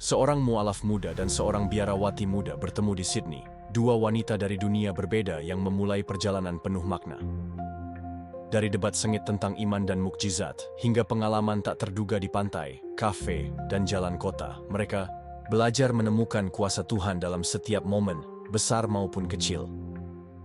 Seorang mualaf muda dan seorang biarawati muda bertemu di Sydney, dua wanita dari dunia berbeda yang memulai perjalanan penuh makna. Dari debat sengit tentang iman dan mukjizat, hingga pengalaman tak terduga di pantai, kafe, dan jalan kota, mereka belajar menemukan kuasa Tuhan dalam setiap momen, besar maupun kecil.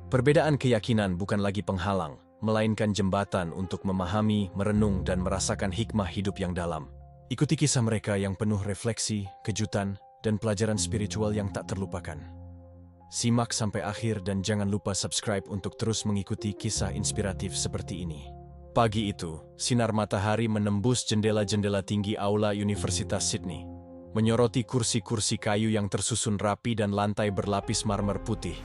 Perbedaan keyakinan bukan lagi penghalang, melainkan jembatan untuk memahami, merenung, dan merasakan hikmah hidup yang dalam. Ikuti kisah mereka yang penuh refleksi, kejutan, dan pelajaran spiritual yang tak terlupakan. Simak sampai akhir dan jangan lupa subscribe untuk terus mengikuti kisah inspiratif seperti ini. Pagi itu, sinar matahari menembus jendela-jendela tinggi aula Universitas Sydney, menyoroti kursi-kursi kayu yang tersusun rapi dan lantai berlapis marmer putih.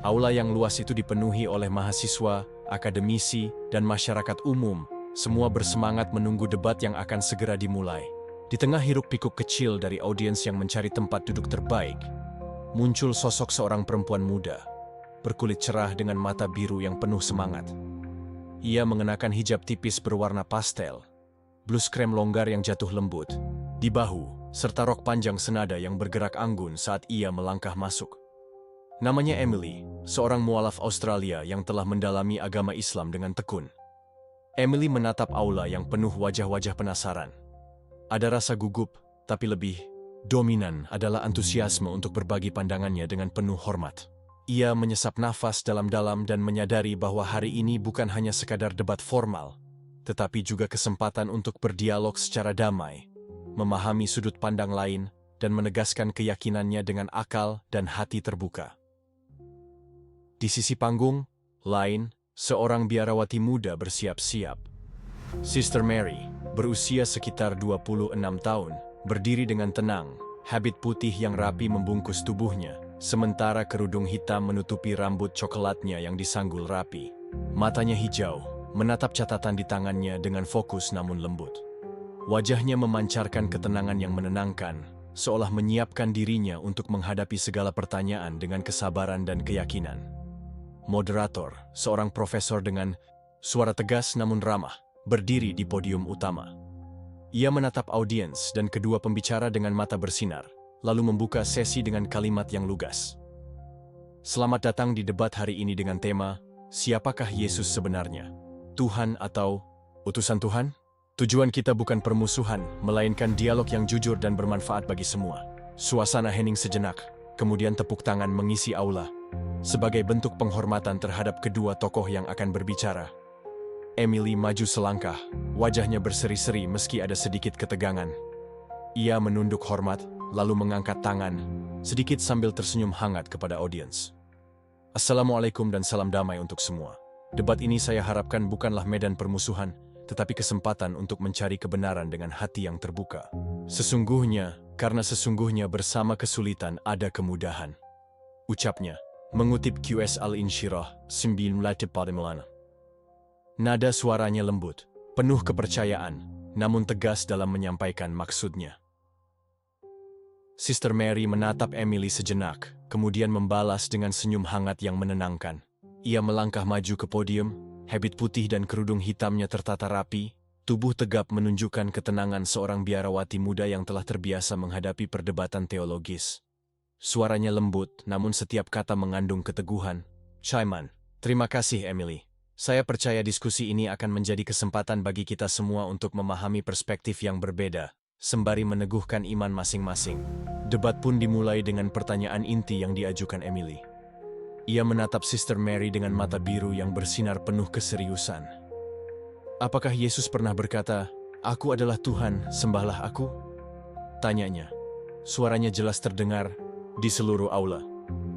Aula yang luas itu dipenuhi oleh mahasiswa, akademisi, dan masyarakat umum, semua bersemangat menunggu debat yang akan segera dimulai. Di tengah hiruk-pikuk kecil dari audiens yang mencari tempat duduk terbaik, muncul sosok seorang perempuan muda, berkulit cerah dengan mata biru yang penuh semangat. Ia mengenakan hijab tipis berwarna pastel, blus krem longgar yang jatuh lembut di bahu, serta rok panjang senada yang bergerak anggun saat ia melangkah masuk. Namanya Emily, seorang mualaf Australia yang telah mendalami agama Islam dengan tekun. Emily menatap aula yang penuh wajah-wajah penasaran. Ada rasa gugup, tapi lebih dominan adalah antusiasme untuk berbagi pandangannya dengan penuh hormat. Ia menyesap nafas dalam-dalam dan menyadari bahwa hari ini bukan hanya sekadar debat formal, tetapi juga kesempatan untuk berdialog secara damai, memahami sudut pandang lain, dan menegaskan keyakinannya dengan akal dan hati terbuka. Di sisi panggung lain, seorang biarawati muda bersiap-siap. Sister Mary, berusia sekitar 26 tahun, berdiri dengan tenang, habit putih yang rapi membungkus tubuhnya, sementara kerudung hitam menutupi rambut coklatnya yang disanggul rapi. Matanya hijau, menatap catatan di tangannya dengan fokus namun lembut. Wajahnya memancarkan ketenangan yang menenangkan, seolah menyiapkan dirinya untuk menghadapi segala pertanyaan dengan kesabaran dan keyakinan. Moderator, seorang profesor dengan suara tegas namun ramah, berdiri di podium utama. Ia menatap audiens dan kedua pembicara dengan mata bersinar, lalu membuka sesi dengan kalimat yang lugas. Selamat datang di debat hari ini dengan tema, siapakah Yesus sebenarnya? Tuhan atau utusan Tuhan? Tujuan kita bukan permusuhan, melainkan dialog yang jujur dan bermanfaat bagi semua. Suasana hening sejenak, kemudian tepuk tangan mengisi aula. Sebagai bentuk penghormatan terhadap kedua tokoh yang akan berbicara, Emily maju selangkah, wajahnya berseri-seri meski ada sedikit ketegangan. Ia menunduk hormat, lalu mengangkat tangan, sedikit sambil tersenyum hangat kepada audiens. Assalamualaikum dan salam damai untuk semua. Debat ini saya harapkan bukanlah medan permusuhan, tetapi kesempatan untuk mencari kebenaran dengan hati yang terbuka. Sesungguhnya, karena sesungguhnya bersama kesulitan ada kemudahan. Ucapnya, mengutip QS Al-Insyirah 9/8. Nada suaranya lembut, penuh kepercayaan, namun tegas dalam menyampaikan maksudnya. Sister Mary menatap Emily sejenak, kemudian membalas dengan senyum hangat yang menenangkan. Ia melangkah maju ke podium, habit putih dan kerudung hitamnya tertata rapi, tubuh tegap menunjukkan ketenangan seorang biarawati muda yang telah terbiasa menghadapi perdebatan teologis. Suaranya lembut, namun setiap kata mengandung keteguhan. Chaiman, terima kasih Emily. Saya percaya diskusi ini akan menjadi kesempatan bagi kita semua untuk memahami perspektif yang berbeda, sembari meneguhkan iman masing-masing. Debat pun dimulai dengan pertanyaan inti yang diajukan Emily. Ia menatap Sister Mary dengan mata biru yang bersinar penuh keseriusan. Apakah Yesus pernah berkata, "Aku adalah Tuhan, sembahlah aku"? Tanyanya. Suaranya jelas terdengar di seluruh aula.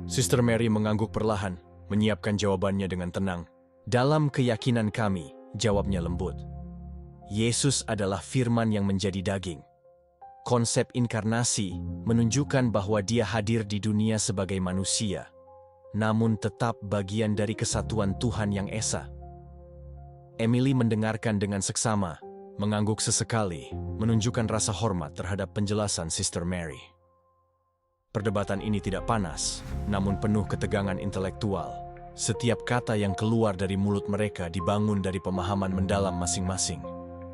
Sister Mary mengangguk perlahan, menyiapkan jawabannya dengan tenang. Dalam keyakinan kami, jawabnya lembut. Yesus adalah firman yang menjadi daging. Konsep inkarnasi menunjukkan bahwa dia hadir di dunia sebagai manusia, namun tetap bagian dari kesatuan Tuhan yang esa. Emily mendengarkan dengan seksama, mengangguk sesekali, menunjukkan rasa hormat terhadap penjelasan Sister Mary. Perdebatan ini tidak panas, namun penuh ketegangan intelektual. Setiap kata yang keluar dari mulut mereka dibangun dari pemahaman mendalam masing-masing,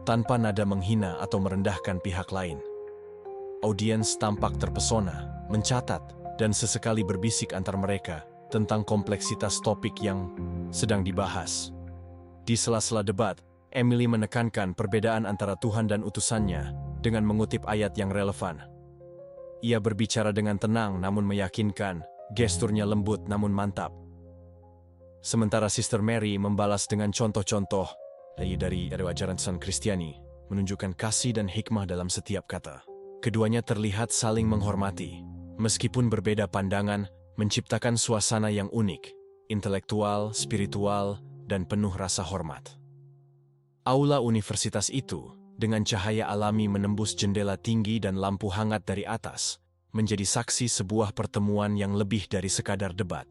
tanpa nada menghina atau merendahkan pihak lain. audiens tampak terpesona, mencatat, dan sesekali berbisik antar mereka tentang kompleksitas topik yang sedang dibahas. Di sela-sela debat, Emily menekankan perbedaan antara Tuhan dan utusannya dengan mengutip ayat yang relevan. Ia berbicara dengan tenang namun meyakinkan, gesturnya lembut namun mantap. Sementara Sister Mary membalas dengan contoh-contoh dari ajaran San Kristiani, menunjukkan kasih dan hikmah dalam setiap kata. Keduanya terlihat saling menghormati, meskipun berbeda pandangan, menciptakan suasana yang unik, intelektual, spiritual, dan penuh rasa hormat. Aula universitas itu, dengan cahaya alami menembus jendela tinggi dan lampu hangat dari atas, menjadi saksi sebuah pertemuan yang lebih dari sekadar debat.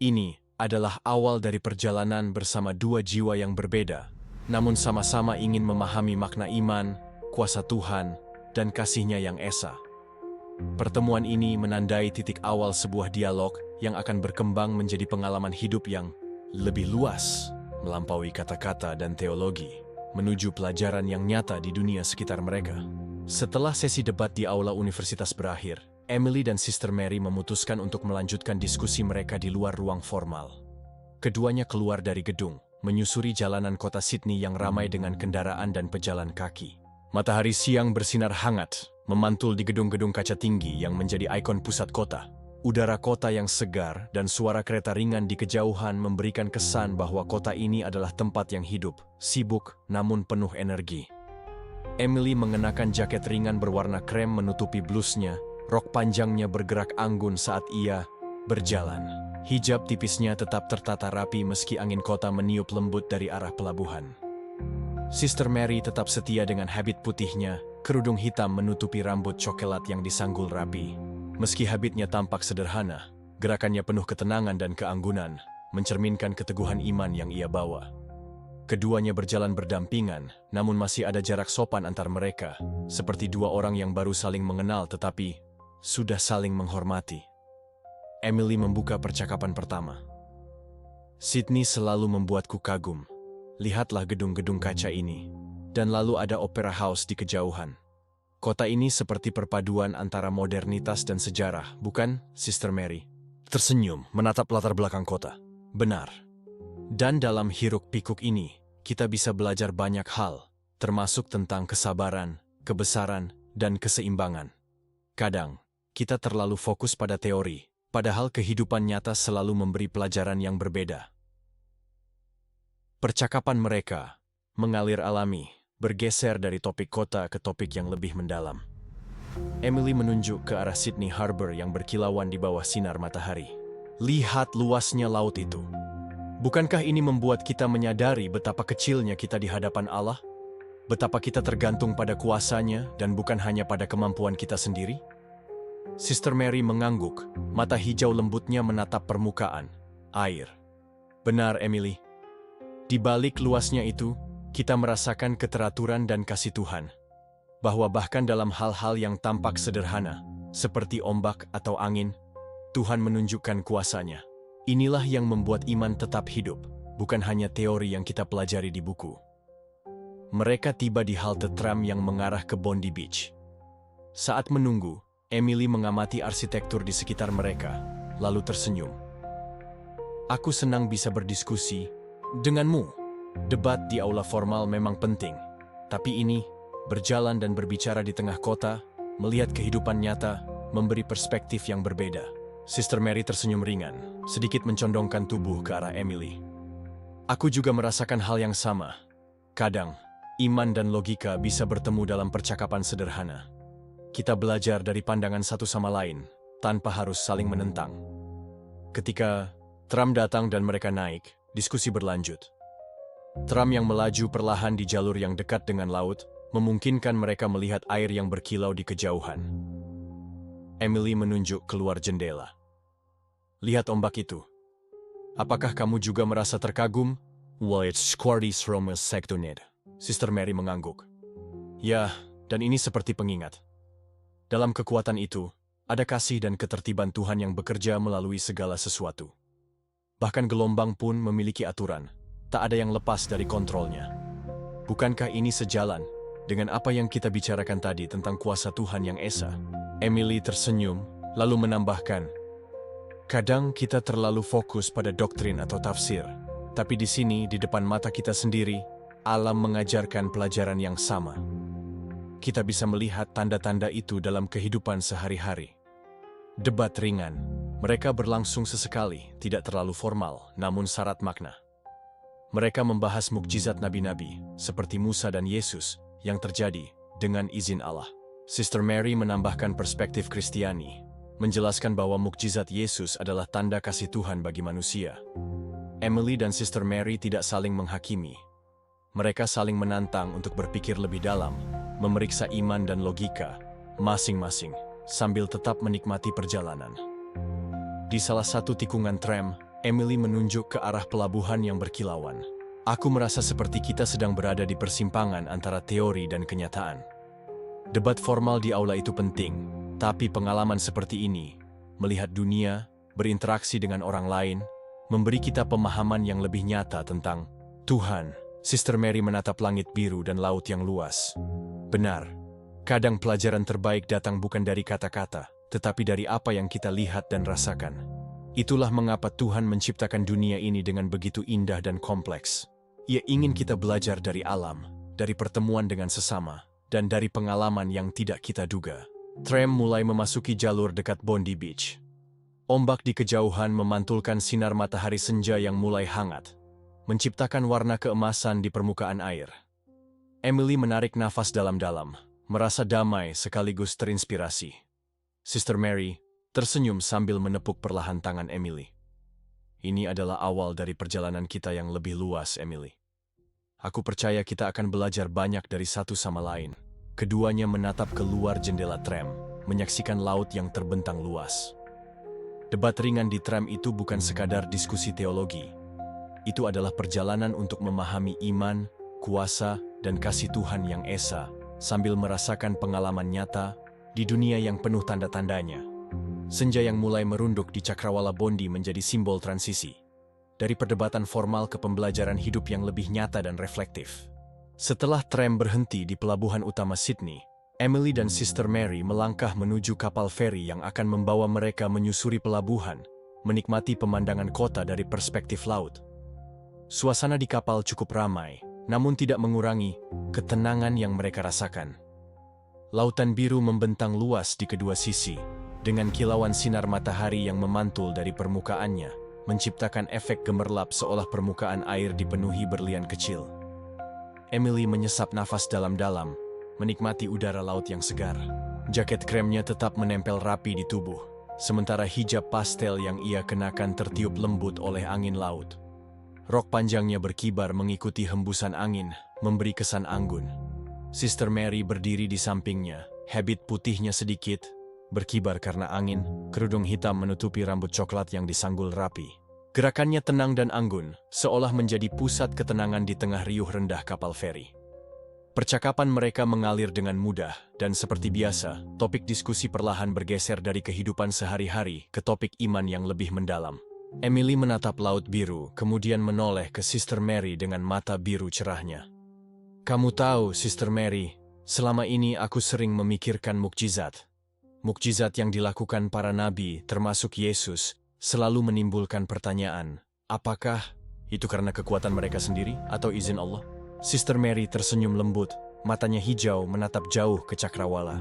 Ini adalah awal dari perjalanan bersama dua jiwa yang berbeda, namun sama-sama ingin memahami makna iman, kuasa Tuhan, dan kasih-Nya yang esa. Pertemuan ini menandai titik awal sebuah dialog yang akan berkembang menjadi pengalaman hidup yang lebih luas, melampaui kata-kata dan teologi, menuju pelajaran yang nyata di dunia sekitar mereka. Setelah sesi debat di aula universitas berakhir, Emily dan Sister Mary memutuskan untuk melanjutkan diskusi mereka di luar ruang formal. Keduanya keluar dari gedung, menyusuri jalanan kota Sydney yang ramai dengan kendaraan dan pejalan kaki. Matahari siang bersinar hangat, memantul di gedung-gedung kaca tinggi yang menjadi ikon pusat kota. Udara kota yang segar dan suara kereta ringan di kejauhan memberikan kesan bahwa kota ini adalah tempat yang hidup, sibuk, namun penuh energi. Emily mengenakan jaket ringan berwarna krem menutupi blusnya, rok panjangnya bergerak anggun saat ia berjalan. Hijab tipisnya tetap tertata rapi meski angin kota meniup lembut dari arah pelabuhan. Sister Mary tetap setia dengan habit putihnya, kerudung hitam menutupi rambut coklat yang disanggul rapi. Meski habitnya tampak sederhana, gerakannya penuh ketenangan dan keanggunan, mencerminkan keteguhan iman yang ia bawa. Keduanya berjalan berdampingan, namun masih ada jarak sopan antar mereka, seperti dua orang yang baru saling mengenal tetapi sudah saling menghormati. Emily membuka percakapan pertama. Sydney selalu membuatku kagum. Lihatlah gedung-gedung kaca ini. Dan lalu ada Opera House di kejauhan. Kota ini seperti perpaduan antara modernitas dan sejarah, bukan, Sister Mary? Tersenyum, menatap latar belakang kota. Benar. Dan dalam hiruk-pikuk ini, kita bisa belajar banyak hal, termasuk tentang kesabaran, kebesaran, dan keseimbangan. Kadang, kita terlalu fokus pada teori, padahal kehidupan nyata selalu memberi pelajaran yang berbeda. Percakapan mereka mengalir alami, bergeser dari topik kota ke topik yang lebih mendalam. Emily menunjuk ke arah Sydney Harbour yang berkilauan di bawah sinar matahari. Lihat luasnya laut itu. Bukankah ini membuat kita menyadari betapa kecilnya kita di hadapan Allah? Betapa kita tergantung pada kuasa-Nya dan bukan hanya pada kemampuan kita sendiri? Sister Mary mengangguk, mata hijau lembutnya menatap permukaan, air. Benar, Emily. Di balik luasnya itu, kita merasakan keteraturan dan kasih Tuhan. Bahwa bahkan dalam hal-hal yang tampak sederhana, seperti ombak atau angin, Tuhan menunjukkan kuasa-Nya. Inilah yang membuat iman tetap hidup, bukan hanya teori yang kita pelajari di buku. Mereka tiba di halte tram yang mengarah ke Bondi Beach. Saat menunggu, Emily mengamati arsitektur di sekitar mereka, lalu tersenyum. Aku senang bisa berdiskusi denganmu. Debat di aula formal memang penting, tapi ini, berjalan dan berbicara di tengah kota, melihat kehidupan nyata, memberi perspektif yang berbeda. Sister Mary tersenyum ringan, sedikit mencondongkan tubuh ke arah Emily. Aku juga merasakan hal yang sama. Kadang, iman dan logika bisa bertemu dalam percakapan sederhana. Kita belajar dari pandangan satu sama lain, tanpa harus saling menentang. Ketika tram datang dan mereka naik, diskusi berlanjut. Tram yang melaju perlahan di jalur yang dekat dengan laut, memungkinkan mereka melihat air yang berkilau di kejauhan. Emily menunjuk keluar jendela. Lihat ombak itu. Apakah kamu juga merasa terkagum? Well, it's quite from a sectonid. Sister Mary mengangguk. Ya, dan ini seperti pengingat. Dalam kekuatan itu, ada kasih dan ketertiban Tuhan yang bekerja melalui segala sesuatu. Bahkan gelombang pun memiliki aturan, tak ada yang lepas dari kontrolnya. Bukankah ini sejalan dengan apa yang kita bicarakan tadi tentang kuasa Tuhan yang esa? Emily tersenyum, lalu menambahkan, kadang kita terlalu fokus pada doktrin atau tafsir, tapi di sini, di depan mata kita sendiri, alam mengajarkan pelajaran yang sama. Kita bisa melihat tanda-tanda itu dalam kehidupan sehari-hari. Debat ringan. Mereka berlangsung sesekali, tidak terlalu formal, namun syarat makna. Mereka membahas mukjizat nabi-nabi, seperti Musa dan Yesus, yang terjadi dengan izin Allah. Sister Mary menambahkan perspektif Kristiani, menjelaskan bahwa mukjizat Yesus adalah tanda kasih Tuhan bagi manusia. Emily dan Sister Mary tidak saling menghakimi. Mereka saling menantang untuk berpikir lebih dalam, memeriksa iman dan logika masing-masing, sambil tetap menikmati perjalanan. Di salah satu tikungan tram, Emily menunjuk ke arah pelabuhan yang berkilauan. Aku merasa seperti kita sedang berada di persimpangan antara teori dan kenyataan. Debat formal di aula itu penting, tapi pengalaman seperti ini, melihat dunia, berinteraksi dengan orang lain, memberi kita pemahaman yang lebih nyata tentang Tuhan. Sister Mary menatap langit biru dan laut yang luas. Benar, kadang pelajaran terbaik datang bukan dari kata-kata, tetapi dari apa yang kita lihat dan rasakan. Itulah mengapa Tuhan menciptakan dunia ini dengan begitu indah dan kompleks. Ia ingin kita belajar dari alam, dari pertemuan dengan sesama, dan dari pengalaman yang tidak kita duga. Tram mulai memasuki jalur dekat Bondi Beach. Ombak di kejauhan memantulkan sinar matahari senja yang mulai hangat, menciptakan warna keemasan di permukaan air. Emily menarik nafas dalam-dalam, merasa damai sekaligus terinspirasi. Sister Mary tersenyum sambil menepuk perlahan tangan Emily. Ini adalah awal dari perjalanan kita yang lebih luas, Emily. Aku percaya kita akan belajar banyak dari satu sama lain. Keduanya menatap keluar jendela tram, menyaksikan laut yang terbentang luas. Debat ringan di tram itu bukan sekadar diskusi teologi. Itu adalah perjalanan untuk memahami iman, kuasa, dan kasih Tuhan yang esa, sambil merasakan pengalaman nyata di dunia yang penuh tanda-tandanya. Senja yang mulai merunduk di Cakrawala Bondi menjadi simbol transisi. Dari perdebatan formal ke pembelajaran hidup yang lebih nyata dan reflektif. Setelah tram berhenti di pelabuhan utama Sydney, Emily dan Sister Mary melangkah menuju kapal feri yang akan membawa mereka menyusuri pelabuhan, menikmati pemandangan kota dari perspektif laut. Suasana di kapal cukup ramai, namun tidak mengurangi ketenangan yang mereka rasakan. Lautan biru membentang luas di kedua sisi, dengan kilauan sinar matahari yang memantul dari permukaannya, menciptakan efek gemerlap seolah permukaan air dipenuhi berlian kecil. Emily menyesap nafas dalam-dalam, menikmati udara laut yang segar. Jaket kremnya tetap menempel rapi di tubuh, sementara hijab pastel yang ia kenakan tertiup lembut oleh angin laut. Rok panjangnya berkibar mengikuti hembusan angin, memberi kesan anggun. Sister Mary berdiri di sampingnya, habit putihnya sedikit berkibar karena angin, kerudung hitam menutupi rambut coklat yang disanggul rapi. Gerakannya tenang dan anggun, seolah menjadi pusat ketenangan di tengah riuh rendah kapal feri. Percakapan mereka mengalir dengan mudah, dan seperti biasa, topik diskusi perlahan bergeser dari kehidupan sehari-hari ke topik iman yang lebih mendalam. Emily menatap laut biru, kemudian menoleh ke Sister Mary dengan mata biru cerahnya. Kamu tahu, Sister Mary, selama ini aku sering memikirkan mukjizat. Mukjizat yang dilakukan para nabi, termasuk Yesus, selalu menimbulkan pertanyaan, apakah itu karena kekuatan mereka sendiri atau izin Allah? Sister Mary tersenyum lembut, matanya hijau menatap jauh ke Cakrawala.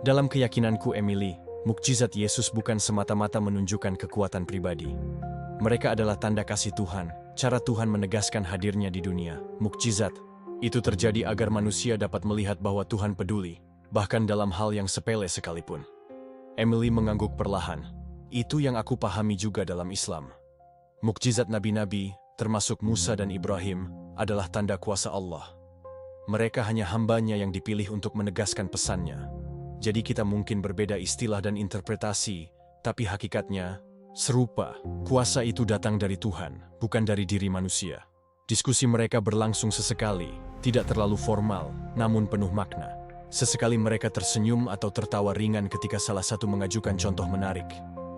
Dalam keyakinanku, Emily, mukjizat Yesus bukan semata-mata menunjukkan kekuatan pribadi. Mereka adalah tanda kasih Tuhan, cara Tuhan menegaskan hadirnya di dunia. Mukjizat itu terjadi agar manusia dapat melihat bahwa Tuhan peduli, bahkan dalam hal yang sepele sekalipun. Emily mengangguk perlahan. Itu yang aku pahami juga dalam Islam. Mukjizat nabi-nabi, termasuk Musa dan Ibrahim, adalah tanda kuasa Allah. Mereka hanya hambanya yang dipilih untuk menegaskan pesannya. Jadi kita mungkin berbeda istilah dan interpretasi, tapi hakikatnya serupa. Kuasa itu datang dari Tuhan, bukan dari diri manusia. Diskusi mereka berlangsung sesekali, tidak terlalu formal, namun penuh makna. Sesekali mereka tersenyum atau tertawa ringan ketika salah satu mengajukan contoh menarik,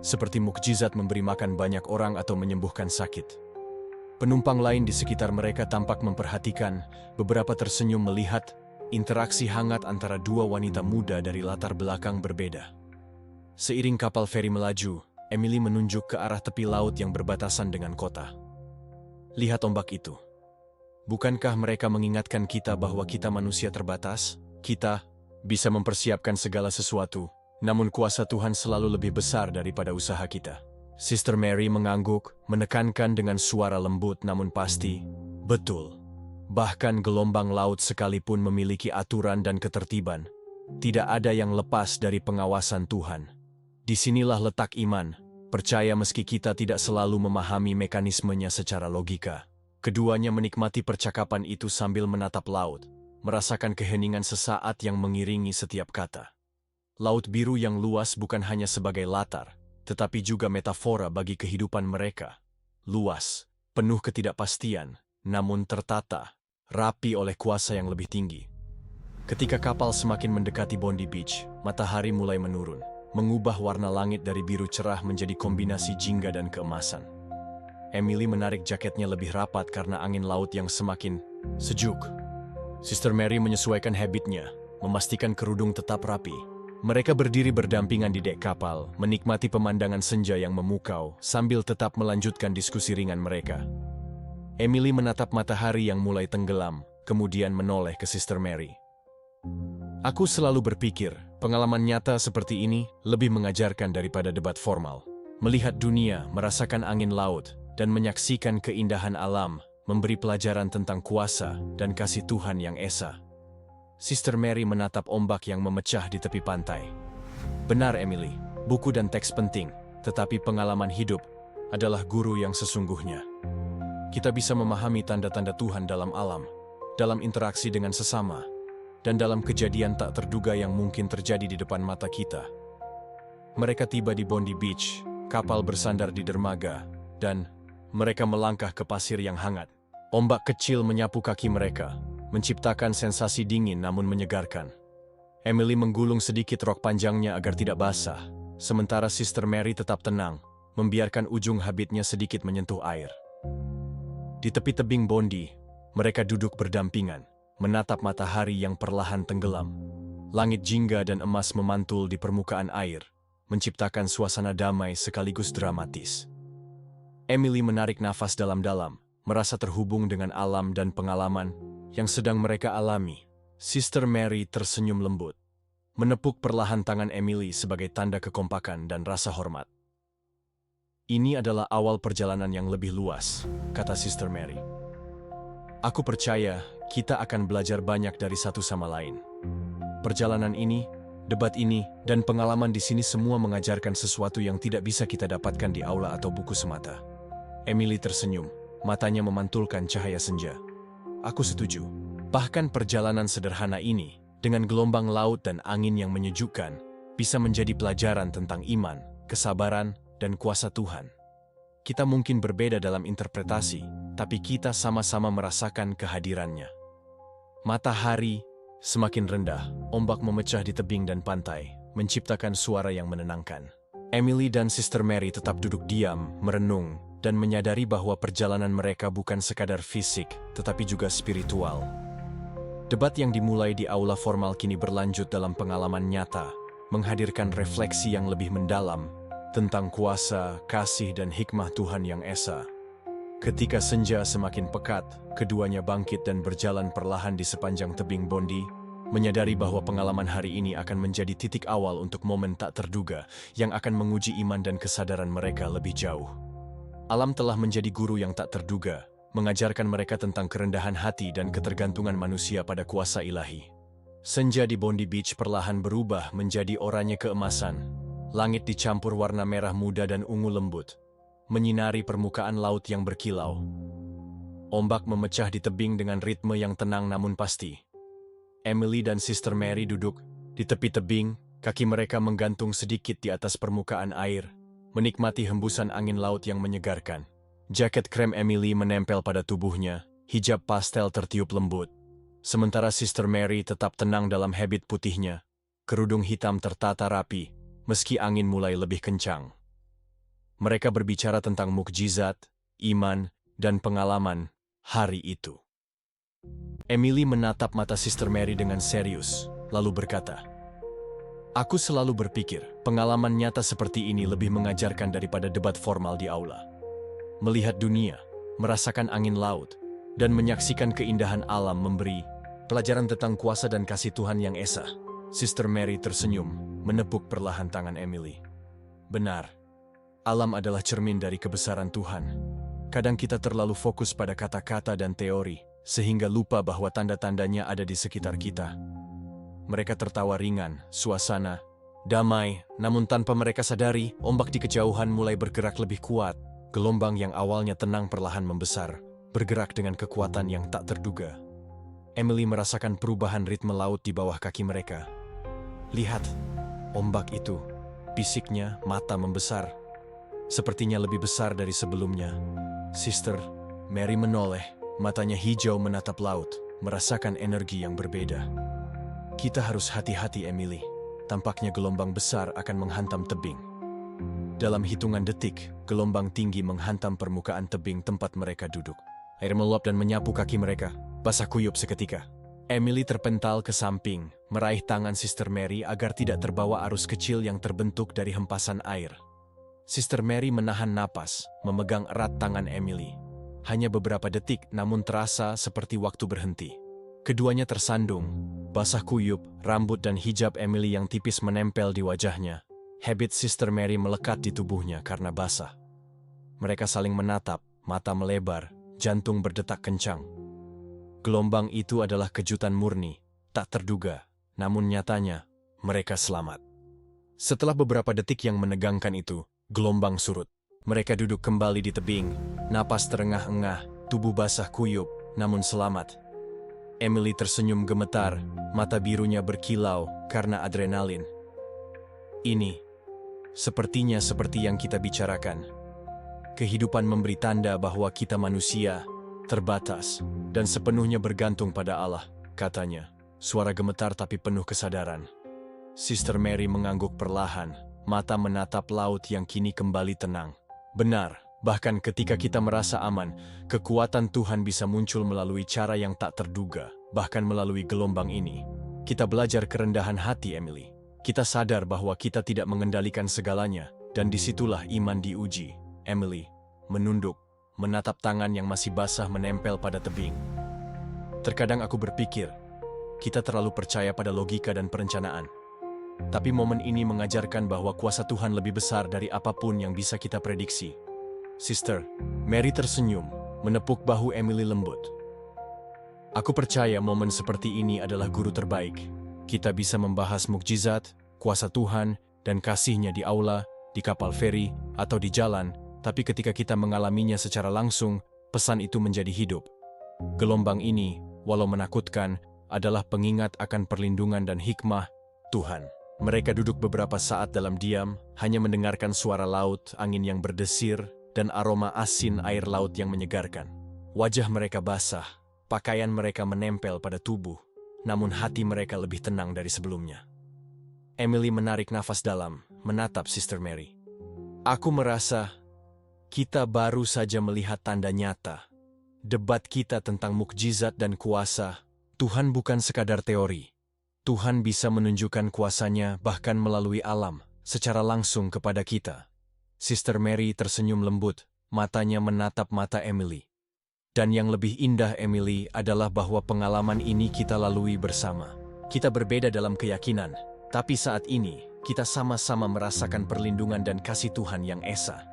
seperti mukjizat memberi makan banyak orang atau menyembuhkan sakit. Penumpang lain di sekitar mereka tampak memperhatikan, beberapa tersenyum melihat interaksi hangat antara dua wanita muda dari latar belakang berbeda. Seiring kapal feri melaju, Emily menunjuk ke arah tepi laut yang berbatasan dengan kota. Lihat ombak itu. Bukankah mereka mengingatkan kita bahwa kita manusia terbatas? Kita bisa mempersiapkan segala sesuatu, namun kuasa Tuhan selalu lebih besar daripada usaha kita. Sister Mary mengangguk, menekankan dengan suara lembut namun pasti, betul. Bahkan gelombang laut sekalipun memiliki aturan dan ketertiban, tidak ada yang lepas dari pengawasan Tuhan. Disinilah letak iman, percaya meski kita tidak selalu memahami mekanismenya secara logika. Keduanya menikmati percakapan itu sambil menatap laut, merasakan keheningan sesaat yang mengiringi setiap kata. Laut biru yang luas bukan hanya sebagai latar, tetapi juga metafora bagi kehidupan mereka. Luas, penuh ketidakpastian, namun tertata, rapi oleh kuasa yang lebih tinggi. Ketika kapal semakin mendekati Bondi Beach, matahari mulai menurun, mengubah warna langit dari biru cerah menjadi kombinasi jingga dan keemasan. Emily menarik jaketnya lebih rapat karena angin laut yang semakin sejuk. Sister Mary menyesuaikan habitnya, memastikan kerudung tetap rapi. Mereka berdiri berdampingan di dek kapal, menikmati pemandangan senja yang memukau sambil tetap melanjutkan diskusi ringan mereka. Emily menatap matahari yang mulai tenggelam, kemudian menoleh ke Sister Mary. Aku selalu berpikir, pengalaman nyata seperti ini lebih mengajarkan daripada debat formal. Melihat dunia, merasakan angin laut, dan menyaksikan keindahan alam, memberi pelajaran tentang kuasa dan kasih Tuhan yang esa. Sister Mary menatap ombak yang memecah di tepi pantai. Benar, Emily, buku dan teks penting, tetapi pengalaman hidup adalah guru yang sesungguhnya. Kita bisa memahami tanda-tanda Tuhan dalam alam, dalam interaksi dengan sesama, dan dalam kejadian tak terduga yang mungkin terjadi di depan mata kita. Mereka tiba di Bondi Beach, kapal bersandar di dermaga, dan mereka melangkah ke pasir yang hangat. Ombak kecil menyapu kaki mereka, menciptakan sensasi dingin namun menyegarkan. Emily menggulung sedikit rok panjangnya agar tidak basah, sementara Sister Mary tetap tenang, membiarkan ujung habitnya sedikit menyentuh air. Di tepi tebing Bondi, mereka duduk berdampingan, menatap matahari yang perlahan tenggelam. Langit jingga dan emas memantul di permukaan air, menciptakan suasana damai sekaligus dramatis. Emily menarik nafas dalam-dalam, merasa terhubung dengan alam dan pengalaman yang sedang mereka alami. Sister Mary tersenyum lembut, menepuk perlahan tangan Emily sebagai tanda kekompakan dan rasa hormat. Ini adalah awal perjalanan yang lebih luas, kata Sister Mary. Aku percaya kita akan belajar banyak dari satu sama lain. Perjalanan ini, debat ini, dan pengalaman di sini semua mengajarkan sesuatu yang tidak bisa kita dapatkan di aula atau buku semata. Emily tersenyum, matanya memantulkan cahaya senja. Aku setuju. Bahkan perjalanan sederhana ini, dengan gelombang laut dan angin yang menyejukkan, bisa menjadi pelajaran tentang iman, kesabaran, dan kuasa Tuhan. Kita mungkin berbeda dalam interpretasi, tapi kita sama-sama merasakan kehadirannya. Matahari semakin rendah, ombak memecah di tebing dan pantai, menciptakan suara yang menenangkan. Emily dan Sister Mary tetap duduk diam, merenung, dan menyadari bahwa perjalanan mereka bukan sekadar fisik, tetapi juga spiritual. Debat yang dimulai di aula formal kini berlanjut dalam pengalaman nyata, menghadirkan refleksi yang lebih mendalam tentang kuasa, kasih, dan hikmah Tuhan yang esa. Ketika senja semakin pekat, keduanya bangkit dan berjalan perlahan di sepanjang tebing Bondi, menyadari bahwa pengalaman hari ini akan menjadi titik awal untuk momen tak terduga yang akan menguji iman dan kesadaran mereka lebih jauh. Alam telah menjadi guru yang tak terduga, mengajarkan mereka tentang kerendahan hati dan ketergantungan manusia pada kuasa ilahi. Senja di Bondi Beach perlahan berubah menjadi oranye keemasan. Langit dicampur warna merah muda dan ungu lembut, menyinari permukaan laut yang berkilau. Ombak memecah di tebing dengan ritme yang tenang namun pasti. Emily dan Sister Mary duduk di tepi tebing, kaki mereka menggantung sedikit di atas permukaan air, menikmati hembusan angin laut yang menyegarkan. Jaket krem Emily menempel pada tubuhnya, hijab pastel tertiup lembut. Sementara Sister Mary tetap tenang dalam habit putihnya, kerudung hitam tertata rapi, meski angin mulai lebih kencang. Mereka berbicara tentang mukjizat, iman, dan pengalaman hari itu. Emily menatap mata Sister Mary dengan serius, lalu berkata, "Aku selalu berpikir, pengalaman nyata seperti ini lebih mengajarkan daripada debat formal di aula. Melihat dunia, merasakan angin laut, dan menyaksikan keindahan alam memberi pelajaran tentang kuasa dan kasih Tuhan yang esa." Sister Mary tersenyum, menepuk perlahan tangan Emily. "Benar, alam adalah cermin dari kebesaran Tuhan. Kadang kita terlalu fokus pada kata-kata dan teori, sehingga lupa bahwa tanda-tandanya ada di sekitar kita." Mereka tertawa ringan, suasana damai, namun tanpa mereka sadari, ombak di kejauhan mulai bergerak lebih kuat. Gelombang yang awalnya tenang perlahan membesar, bergerak dengan kekuatan yang tak terduga. Emily merasakan perubahan ritme laut di bawah kaki mereka. "Lihat, ombak itu," bisiknya, mata membesar. "Sepertinya lebih besar dari sebelumnya." Sister Mary menoleh, matanya hijau menatap laut, merasakan energi yang berbeda. "Kita harus hati-hati, Emily. Tampaknya gelombang besar akan menghantam tebing." Dalam hitungan detik, gelombang tinggi menghantam permukaan tebing tempat mereka duduk. Air meluap dan menyapu kaki mereka, basah kuyup seketika. Emily terpental ke samping, meraih tangan Sister Mary agar tidak terbawa arus kecil yang terbentuk dari hempasan air. Sister Mary menahan napas, memegang erat tangan Emily. Hanya beberapa detik, namun terasa seperti waktu berhenti. Keduanya tersandung, basah kuyup, rambut dan hijab Emily yang tipis menempel di wajahnya. Habit Sister Mary melekat di tubuhnya karena basah. Mereka saling menatap, mata melebar, jantung berdetak kencang. Gelombang itu adalah kejutan murni, tak terduga, namun nyatanya, mereka selamat. Setelah beberapa detik yang menegangkan itu, gelombang surut. Mereka duduk kembali di tebing, napas terengah-engah, tubuh basah kuyup, namun selamat. Emily tersenyum gemetar, mata birunya berkilau karena adrenalin. "Ini sepertinya seperti yang kita bicarakan. Kehidupan memberi tanda bahwa kita manusia, terbatas, dan sepenuhnya bergantung pada Allah," katanya. Suara gemetar tapi penuh kesadaran. Sister Mary mengangguk perlahan, mata menatap laut yang kini kembali tenang. "Benar, bahkan ketika kita merasa aman, kekuatan Tuhan bisa muncul melalui cara yang tak terduga, bahkan melalui gelombang ini. Kita belajar kerendahan hati, Emily. Kita sadar bahwa kita tidak mengendalikan segalanya, dan disitulah iman diuji." Emily menunduk, menatap tangan yang masih basah menempel pada tebing. "Terkadang aku berpikir, kita terlalu percaya pada logika dan perencanaan. Tapi momen ini mengajarkan bahwa kuasa Tuhan lebih besar dari apapun yang bisa kita prediksi." Sister Mary tersenyum, menepuk bahu Emily lembut. "Aku percaya momen seperti ini adalah guru terbaik. Kita bisa membahas mukjizat, kuasa Tuhan, dan kasih-Nya di aula, di kapal feri, atau di jalan, tapi ketika kita mengalaminya secara langsung, pesan itu menjadi hidup. Gelombang ini, walau menakutkan, adalah pengingat akan perlindungan dan hikmah Tuhan." Mereka duduk beberapa saat dalam diam, hanya mendengarkan suara laut, angin yang berdesir, dan aroma asin air laut yang menyegarkan. Wajah mereka basah, pakaian mereka menempel pada tubuh, namun hati mereka lebih tenang dari sebelumnya. Emily menarik nafas dalam, menatap Sister Mary. "Aku merasa kita baru saja melihat tanda nyata. Debat kita tentang mukjizat dan kuasa, Tuhan bukan sekadar teori. Tuhan bisa menunjukkan kuasa-Nya bahkan melalui alam, secara langsung kepada kita." Sister Mary tersenyum lembut, matanya menatap mata Emily. "Dan yang lebih indah, Emily, adalah bahwa pengalaman ini kita lalui bersama. Kita berbeda dalam keyakinan, tapi saat ini kita sama-sama merasakan perlindungan dan kasih Tuhan yang esa.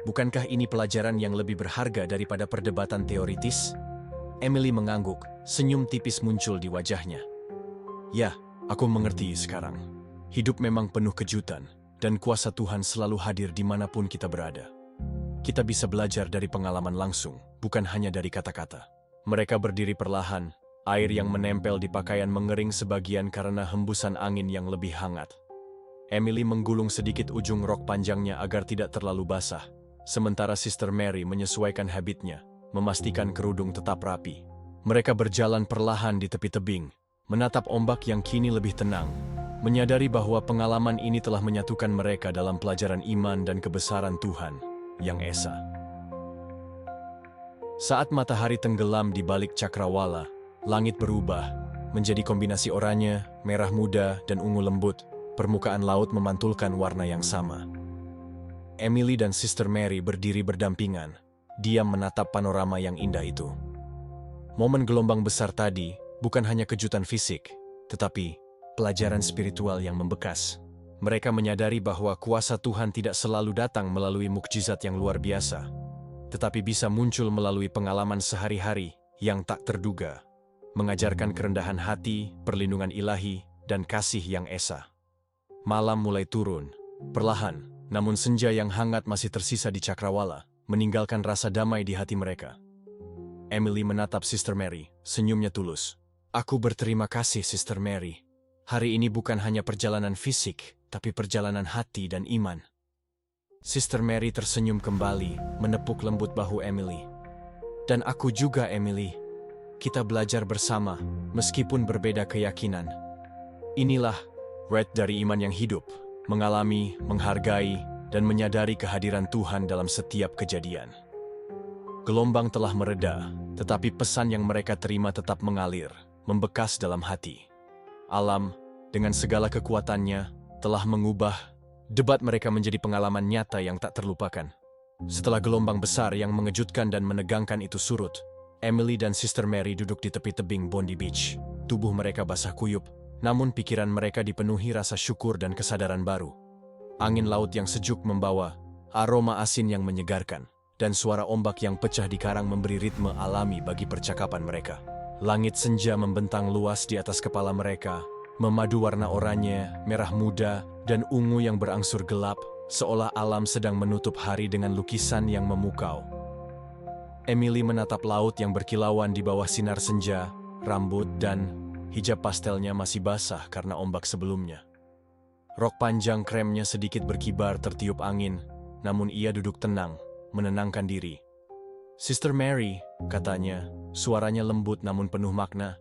Bukankah ini pelajaran yang lebih berharga daripada perdebatan teoritis?" Emily mengangguk, senyum tipis muncul di wajahnya. "Ya, aku mengerti sekarang. Hidup memang penuh kejutan, dan kuasa Tuhan selalu hadir dimanapun kita berada. Kita bisa belajar dari pengalaman langsung, bukan hanya dari kata-kata." Mereka berdiri perlahan, air yang menempel di pakaian mengering sebagian karena hembusan angin yang lebih hangat. Emily menggulung sedikit ujung rok panjangnya agar tidak terlalu basah, sementara Sister Mary menyesuaikan habitnya, memastikan kerudung tetap rapi. Mereka berjalan perlahan di tepi tebing, menatap ombak yang kini lebih tenang, menyadari bahwa pengalaman ini telah menyatukan mereka dalam pelajaran iman dan kebesaran Tuhan yang esa. Saat matahari tenggelam di balik cakrawala, Langit berubah menjadi kombinasi oranye, merah muda, dan ungu lembut. Permukaan laut memantulkan warna yang sama. Emily dan Sister Mary berdiri berdampingan, diam menatap panorama yang indah itu. Momen gelombang besar tadi bukan hanya kejutan fisik, tetapi pelajaran spiritual yang membekas. Mereka menyadari bahwa kuasa Tuhan tidak selalu datang melalui mukjizat yang luar biasa, tetapi bisa muncul melalui pengalaman sehari-hari yang tak terduga, mengajarkan kerendahan hati, perlindungan ilahi, dan kasih yang esa. Malam mulai turun, perlahan, namun senja yang hangat masih tersisa di cakrawala, meninggalkan rasa damai di hati mereka. Emily menatap Sister Mary, senyumnya tulus. Aku berterima kasih, Sister Mary. Hari ini bukan hanya perjalanan fisik, tapi perjalanan hati dan iman. Sister Mary tersenyum kembali, menepuk lembut bahu Emily. Dan aku juga, Emily. Kita belajar bersama, meskipun berbeda keyakinan. Inilah red dari iman yang hidup, mengalami, menghargai, dan menyadari kehadiran Tuhan dalam setiap kejadian. Gelombang telah mereda, tetapi pesan yang mereka terima tetap mengalir, membekas dalam hati. Alam, dengan segala kekuatannya, telah mengubah debat mereka menjadi pengalaman nyata yang tak terlupakan. Setelah gelombang besar yang mengejutkan dan menegangkan itu surut, Emily dan Sister Mary duduk di tepi tebing Bondi Beach. Tubuh mereka basah kuyup, namun pikiran mereka dipenuhi rasa syukur dan kesadaran baru. Angin laut yang sejuk membawa aroma asin yang menyegarkan, dan suara ombak yang pecah di karang memberi ritme alami bagi percakapan mereka. Langit senja membentang luas di atas kepala mereka, memadu warna oranye, merah muda, dan ungu yang berangsur gelap, seolah alam sedang menutup hari dengan lukisan yang memukau. Emily menatap laut yang berkilauan di bawah sinar senja, rambut dan hijab pastelnya masih basah karena ombak sebelumnya. Rok panjang kremnya sedikit berkibar tertiup angin, namun ia duduk tenang, menenangkan diri. Sister Mary, katanya, suaranya lembut namun penuh makna.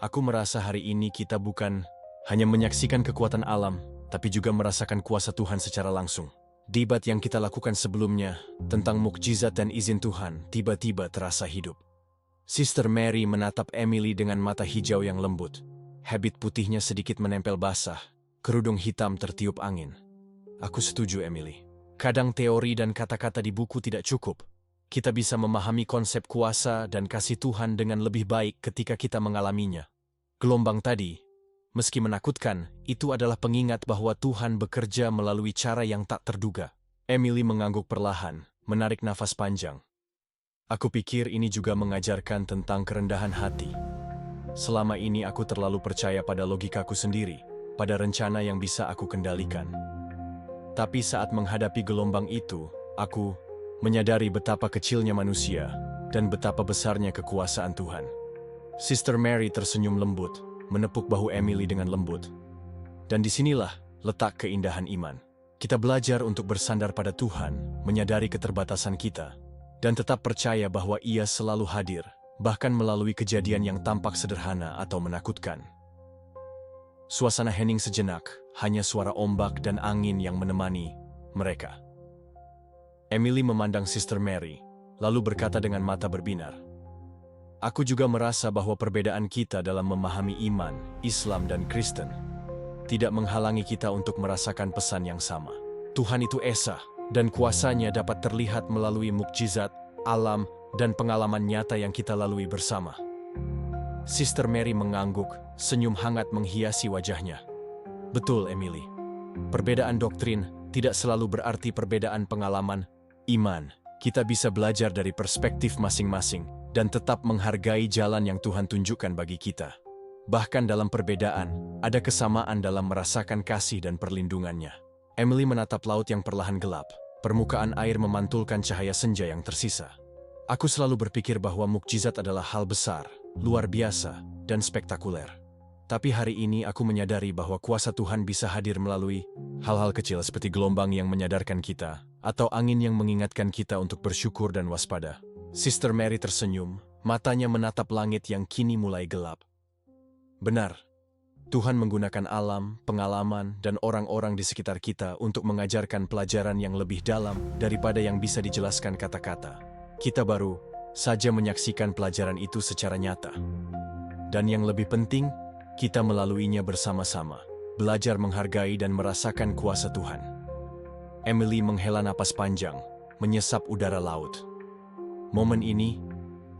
Aku merasa hari ini kita bukan hanya menyaksikan kekuatan alam, tapi juga merasakan kuasa Tuhan secara langsung. Debat yang kita lakukan sebelumnya tentang mukjizat dan izin Tuhan tiba-tiba terasa hidup. Sister Mary menatap Emily dengan mata hijau yang lembut. Habit putihnya sedikit menempel basah, kerudung hitam tertiup angin. Aku setuju, Emily. Kadang teori dan kata-kata di buku tidak cukup. Kita bisa memahami konsep kuasa dan kasih Tuhan dengan lebih baik ketika kita mengalaminya. Gelombang tadi, meski menakutkan, itu adalah pengingat bahwa Tuhan bekerja melalui cara yang tak terduga. Emily mengangguk perlahan, menarik nafas panjang. Aku pikir ini juga mengajarkan tentang kerendahan hati. Selama ini aku terlalu percaya pada logikaku sendiri, pada rencana yang bisa aku kendalikan. Tapi saat menghadapi gelombang itu, aku menyadari betapa kecilnya manusia dan betapa besarnya kekuasaan Tuhan. Sister Mary tersenyum lembut, menepuk bahu Emily dengan lembut. Dan disinilah letak keindahan iman. Kita belajar untuk bersandar pada Tuhan, menyadari keterbatasan kita, dan tetap percaya bahwa Ia selalu hadir, bahkan melalui kejadian yang tampak sederhana atau menakutkan. Suasana hening sejenak, hanya suara ombak dan angin yang menemani mereka. Emily memandang Sister Mary, lalu berkata dengan mata berbinar, "Aku juga merasa bahwa perbedaan kita dalam memahami iman, Islam dan Kristen tidak menghalangi kita untuk merasakan pesan yang sama. Tuhan itu esa, dan kuasanya dapat terlihat melalui mukjizat, alam, dan pengalaman nyata yang kita lalui bersama." Sister Mary mengangguk, senyum hangat menghiasi wajahnya. Betul, Emily. Perbedaan doktrin tidak selalu berarti perbedaan pengalaman, iman. Kita bisa belajar dari perspektif masing-masing dan tetap menghargai jalan yang Tuhan tunjukkan bagi kita. Bahkan dalam perbedaan, ada kesamaan dalam merasakan kasih dan perlindungannya. Emily menatap laut yang perlahan gelap. Permukaan air memantulkan cahaya senja yang tersisa. Aku selalu berpikir bahwa mukjizat adalah hal besar, luar biasa, dan spektakuler. Tapi hari ini aku menyadari bahwa kuasa Tuhan bisa hadir melalui hal-hal kecil seperti gelombang yang menyadarkan kita, atau angin yang mengingatkan kita untuk bersyukur dan waspada. Sister Mary tersenyum, matanya menatap langit yang kini mulai gelap. Benar. Tuhan menggunakan alam, pengalaman, dan orang-orang di sekitar kita untuk mengajarkan pelajaran yang lebih dalam daripada yang bisa dijelaskan kata-kata. Kita baru saja menyaksikan pelajaran itu secara nyata. Dan yang lebih penting, kita melaluinya bersama-sama, belajar menghargai dan merasakan kuasa Tuhan. Emily menghela napas panjang, menyesap udara laut. Momen ini,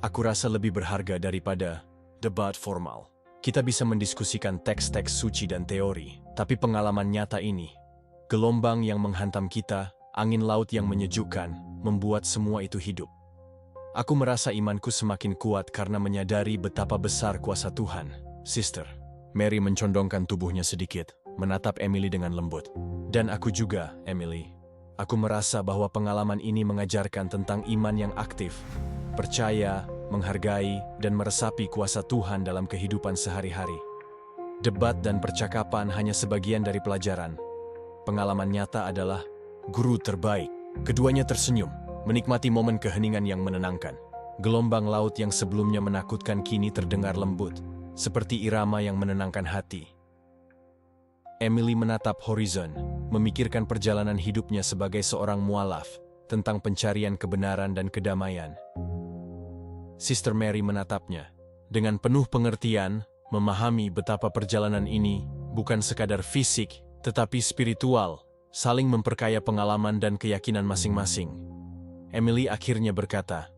aku rasa lebih berharga daripada debat formal. Kita bisa mendiskusikan teks-teks suci dan teori, tapi pengalaman nyata ini, gelombang yang menghantam kita, angin laut yang menyejukkan, membuat semua itu hidup. Aku merasa imanku semakin kuat karena menyadari betapa besar kuasa Tuhan, Sister. Mary mencondongkan tubuhnya sedikit, menatap Emily dengan lembut. Dan aku juga, Emily. Aku merasa bahwa pengalaman ini mengajarkan tentang iman yang aktif, percaya, menghargai, dan meresapi kuasa Tuhan dalam kehidupan sehari-hari. Debat dan percakapan hanya sebagian dari pelajaran. Pengalaman nyata adalah guru terbaik. Keduanya tersenyum, menikmati momen keheningan yang menenangkan. Gelombang laut yang sebelumnya menakutkan kini terdengar lembut, seperti irama yang menenangkan hati. Emily menatap horizon, memikirkan perjalanan hidupnya sebagai seorang mualaf, tentang pencarian kebenaran dan kedamaian. Sister Mary menatapnya, dengan penuh pengertian, memahami betapa perjalanan ini bukan sekadar fisik, tetapi spiritual, saling memperkaya pengalaman dan keyakinan masing-masing. Emily akhirnya berkata,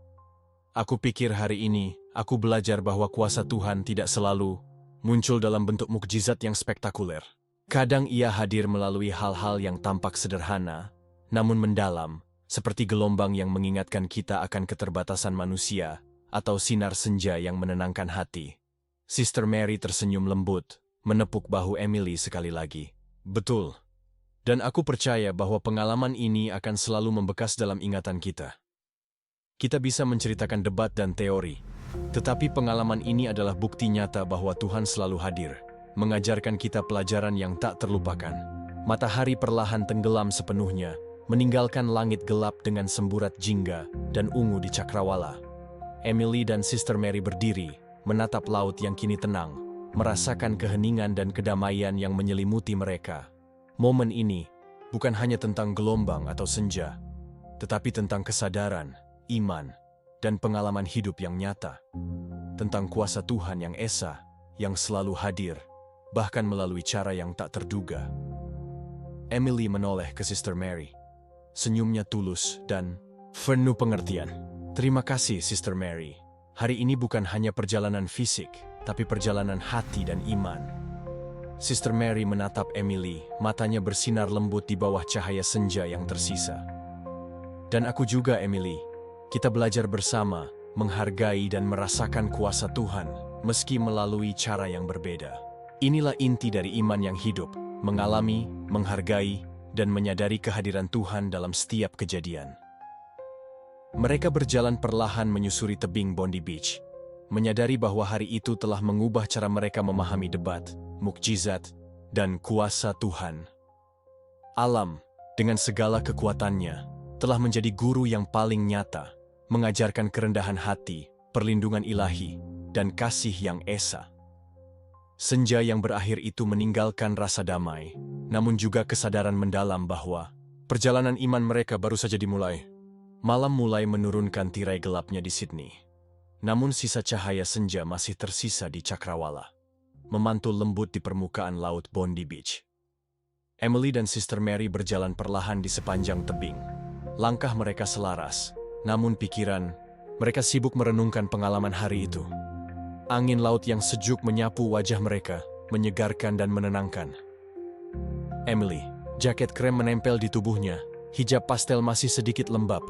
"Aku pikir hari ini, aku belajar bahwa kuasa Tuhan tidak selalu muncul dalam bentuk mukjizat yang spektakuler. Kadang ia hadir melalui hal-hal yang tampak sederhana, namun mendalam, seperti gelombang yang mengingatkan kita akan keterbatasan manusia, atau sinar senja yang menenangkan hati." Sister Mary tersenyum lembut, menepuk bahu Emily sekali lagi. "Betul. Dan aku percaya bahwa pengalaman ini akan selalu membekas dalam ingatan kita. Kita bisa menceritakan debat dan teori, tetapi pengalaman ini adalah bukti nyata bahwa Tuhan selalu hadir, mengajarkan kita pelajaran yang tak terlupakan. Matahari perlahan tenggelam sepenuhnya, meninggalkan langit gelap dengan semburat jingga dan ungu di cakrawala. Emily dan Sister Mary berdiri, menatap laut yang kini tenang, merasakan keheningan dan kedamaian yang menyelimuti mereka. Momen ini bukan hanya tentang gelombang atau senja, tetapi tentang kesadaran, iman, dan pengalaman hidup yang nyata. Tentang kuasa Tuhan yang esa, yang selalu hadir, bahkan melalui cara yang tak terduga. Emily menoleh ke Sister Mary. Senyumnya tulus dan penuh pengertian. "Terima kasih, Sister Mary. Hari ini bukan hanya perjalanan fisik, tapi perjalanan hati dan iman." Sister Mary menatap Emily, matanya bersinar lembut di bawah cahaya senja yang tersisa. "Dan aku juga, Emily. Kita belajar bersama, menghargai dan merasakan kuasa Tuhan, meski melalui cara yang berbeda. Inilah inti dari iman yang hidup, mengalami, menghargai, dan menyadari kehadiran Tuhan dalam setiap kejadian." Mereka berjalan perlahan menyusuri tebing Bondi Beach, menyadari bahwa hari itu telah mengubah cara mereka memahami debat, mukjizat, dan kuasa Tuhan. Alam, dengan segala kekuatannya, telah menjadi guru yang paling nyata, mengajarkan kerendahan hati, perlindungan ilahi, dan kasih yang esa. Senja yang berakhir itu meninggalkan rasa damai, namun juga kesadaran mendalam bahwa perjalanan iman mereka baru saja dimulai. Malam mulai menurunkan tirai gelapnya di Sydney. Namun sisa cahaya senja masih tersisa di cakrawala, memantul lembut di permukaan laut Bondi Beach. Emily dan Sister Mary berjalan perlahan di sepanjang tebing. Langkah mereka selaras, namun pikiran mereka sibuk merenungkan pengalaman hari itu. Angin laut yang sejuk menyapu wajah mereka, menyegarkan dan menenangkan. Emily, jaket krem menempel di tubuhnya, hijab pastel masih sedikit lembab.